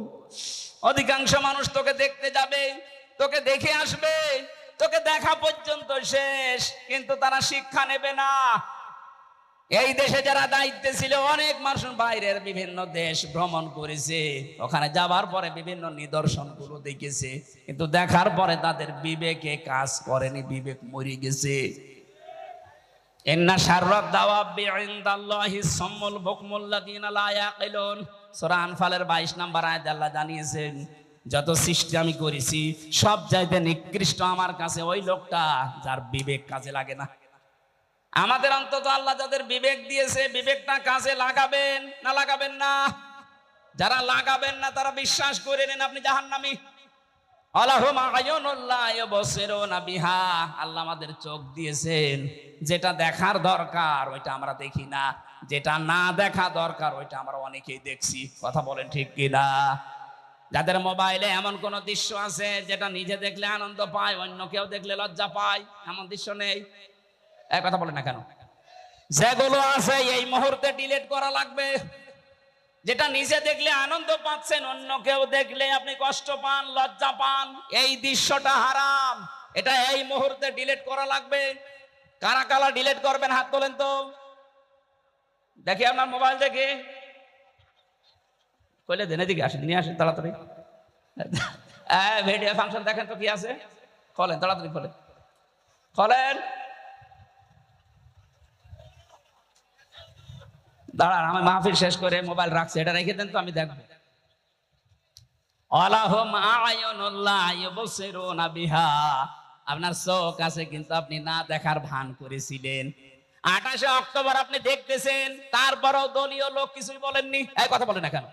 অধিকাংশ মানুষ তোকে দেখতে যাবে, তোকে দেখে আসবে, তোকে দেখা পর্যন্ত শেষ, কিন্তু তারা শিক্ষা নেবে না। এই দেশে যারা দায়িত্বে ছিল, অনেক মানুষ বাইরের বিভিন্ন দেশ ভ্রমণ করেছে, ওখানে যাবার পরে বিভিন্ন নিদর্শনগুলো দেখেছে, কিন্তু দেখার পরে তাদের বিবেকে কাজ করেনি, বিবেক মরে গেছে। ইন্না শাররাদ দাওয়াবি ইনদাল্লাহি সাম্মুল বুকমুল লাযিনা লা ইয়াকিলুন। সূরা আনফালের 22 নম্বর আয়াতে আল্লাহ জানিয়েছেন, যত সৃষ্টি আমি করেছি সব চাইতে নিকৃষ্ট আমার কাছে ওই লোকটা যার বিবেক কাজে লাগে না। আমাদের অন্তত আল্লাহ যাদের বিবেক দিয়েছে, বিবেকটা কাজে লাগাবেন না লাগাবেন না? যারা লাগাবেন না তারা বিশ্বাস করে নেন আপনি জাহান্নামী। আল্লাহুম্মা আয়ুনুল্লাহ ইউবসিরুনা বিহা। আল্লাহ আমাদের চোখ দিয়েছেন, যেটা দেখার দরকার ওইটা আমরা দেখি না, যেটা না দেখা দরকার ওইটা আমরা অনেকেই দেখছি। কথা বলেন ঠিক কিনা? যাদের মোবাইলে এমন কোন দৃশ্য আছে যেটা নিজে দেখলে আনন্দ পায়, অন্য কেউ দেখলে লজ্জা পায়, এমন দৃশ্য নেই? এক কথা বলেন না কেন? যেগুলো আছে এই মুহূর্তে ডিলিট করা লাগবে। যেটা নিজে দেখলে আনন্দ পাচ্ছেন, অন্য কেউ দেখলে আপনি কষ্ট পান, লজ্জা পান, এই দৃশ্যটা হারাম, এটা এই মুহূর্তে ডিলিট করা লাগবে। কারা কারা ডিলিট করবেন হাত তোলেন তো দেখি। আপনার মোবাইল দেখে কইলে দেন, এদিকে আসেন, নিয়ে আসেন তাড়াতাড়ি। ভিডিও ফাংশন দেখেন তো কি আছে, খোলেন তাড়াতাড়ি, খোলেন খোলেন। দাঁড়ান, আমি মাহফিল শেষ করে মোবাইল রাখছি, এটা রেখে দেন তো আমি দেখবো। আল্লাহুম্মা আয়ুনুল্লাহ ইউবসিরুনা বিহা। আপনার চোখ আছে কিন্তু আপনি না দেখার ভান করেছিলেন। 28 অক্টোবর আপনি দেখতেছেন, তারপরেও দলীয় লোক কিছুই বলেননি। এই কথা বলেন না কেন?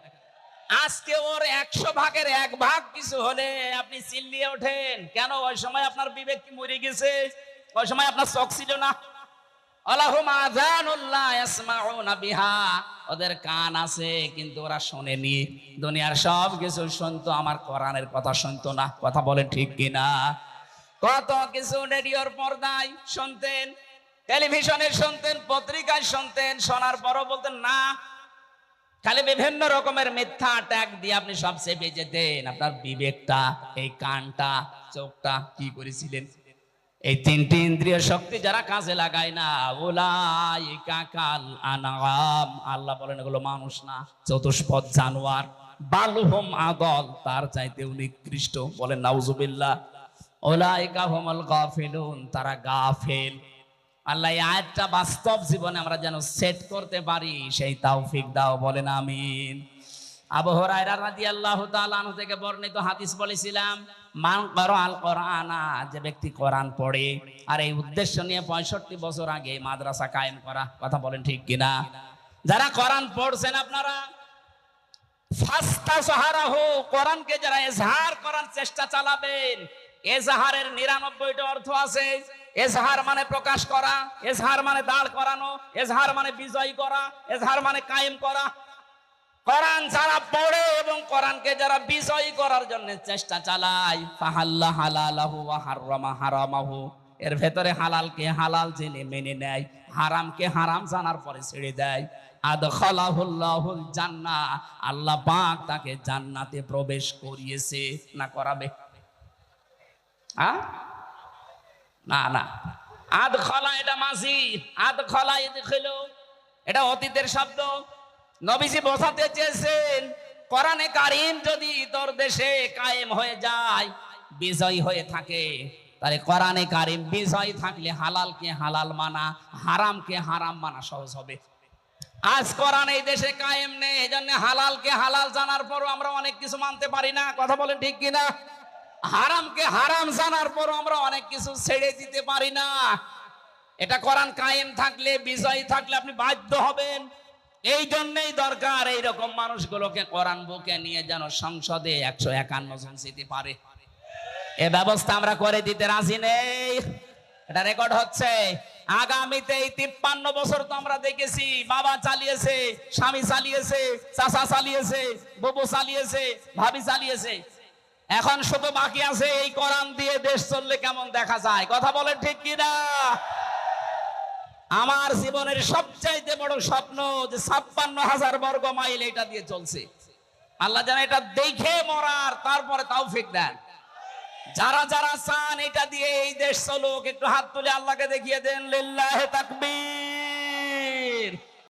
আজকে ওর 100 ভাগের 1 ভাগ কিছু হলে আপনি চিল্লিয়ে ওঠেন কেন? ওই সময় আপনার বিবেক কি মরে গেছে? ওই সময় আপনার চোখ ছিল না? আল্লাহুম্মা আযানুল্লাহ ইয়াসমাউনা বিহা। ওদের কান আছে কিন্তু ওরা শোনেনি। দুনিয়ার সব কিছু শুনতো, আমার কোরআনের কথা শুনতো না। কথা বলেন ঠিক কিনা? কত কিছু রেডিওর পর্দায় শুনতেন, টেলিভিশনে শুনতেন, পত্রিকায় শুনতেন, শোনার পরও বলতেন না। খালি বিভিন্ন রকমের মিথ্যা ট্যাগ দিয়ে আপনি সব চেপে যেতেন। আপনার বিবেকটা, এই কানটা, চোখটা কি করেছিলেন? এই তিনটি ইন্দ্রিয় শক্তি যারা কাজে লাগায় না, উলাইকা কাল আনআম, আল্লাহ বলেন এগুলো মানুষ না, চতুষ্পদ জানোয়ার। বালহুম আদল, তার চাইতেও নিকৃষ্ট। বলেন নাউজুবিল্লাহ। উলাইকা হুমুল গাফিলুন, তারা গাফেল। আল্লাহ এই আয়াতটা বাস্তব জীবনে আমরা যেন সেট করতে পারি, সেই তৌফিক দাও। বলেন আমিন। আবু হুরায়রা রাদিয়াল্লাহু তাআলা আনহু থেকে বর্ণিত হাদিস বলেছিলাম, মান ক্বারাআল কোরআনা, যে ব্যক্তি কোরআন পড়ে। আর এই উদ্দেশ্য নিয়ে 65 বছর আগে মাদ্রাসা কায়েম করা। কথা বলেন ঠিক কিনা? যারা কোরআন পড়ছেন আপনারা, ফাস্তাজহারাহু, কোরআনকে যারা ইজহার করার চেষ্টা চালাবেন, এজহারের 99টা অর্থ আছে। এজহার মানে প্রকাশ করা, এজহার মানে দাঁড় করানো, এজহার মানে বিজয় করা, এজহার মানে কায়েম করা। কোরআন যারা পড়ে এবং কোরআনকে যারা বিজয় করার জন্য চেষ্টা চালায়, ফাহাল্লা হালালাহু ওয়া হাররামা হারামাহু, এর ভেতরে হালালকে হালাল জেনে মেনে নেয়, হারামকে হারাম জানার পরে ছেড়ে দেয়, আদখালাহুল্লাহুল জান্নাহ, আল্লাহ পাক তাকে জান্নাতে প্রবেশ করিয়েছে না করাবে? না না, আদখালা এটা মাজি, আদখালা ইদখিলু এটা অতীতের শব্দ। নবীজি বোঝাতে চেয়েছেন, কোরআনে কারীম যদি তোর দেশে কায়েম হয়ে যায়, বিজয় হয়ে থাকে, তাহলে কোরআনে কারীম বিজয় থাকলে হালালকে হালাল মানা, হারামকে হারাম মানা সহজ হবে। আজ কোরআন এই দেশে কায়েম নেই, এজন্য হালালকে হালাল জানার পরও আমরা অনেক কিছু মানতে পারি না। কথা বলেন ঠিক কিনা? হারামকে হারাম জানার পরও আমরা অনেক কিছু ছেড়ে দিতে পারি না। এটা কোরআন কায়েম থাকলে, বিজয় থাকলে আপনি বাধ্য হবেন। এই জন্যই দরকার এইরকম মানুষগুলোকে কোরআন বুকে নিয়ে যেন সংসদে 151 জন যেতে পারে। এ ব্যবস্থা আমরা করে দিতে রাজি নেই। এটা রেকর্ড হচ্ছে। আগামীতে এই 53 বছর তো আমরা দেখেছি, বাবা চালিয়েছে, স্বামী চালিয়েছে, চাচা চালিয়েছে, বুবু চালিয়েছে, ভাবি চালিয়েছে। এখন শুধু বাকি আছে এই কোরআন দিয়ে দেশ চললে কেমন দেখা যায়। কথা বলেন ঠিক কিনা? আমার জীবনের সবচাইতে বড় স্বপ্ন যে 56,000 বর্গ মাইল এটা দিয়ে চলছে। আল্লাহ যেন এটা দেখে মরার তারপরে তৌফিক দেন। যারা যারা চান এটা দিয়ে এই দেশ চলুক, একটু হাত তুলে আল্লাহকে দেখিয়ে দেন। লিল্লাহি তাকবীর।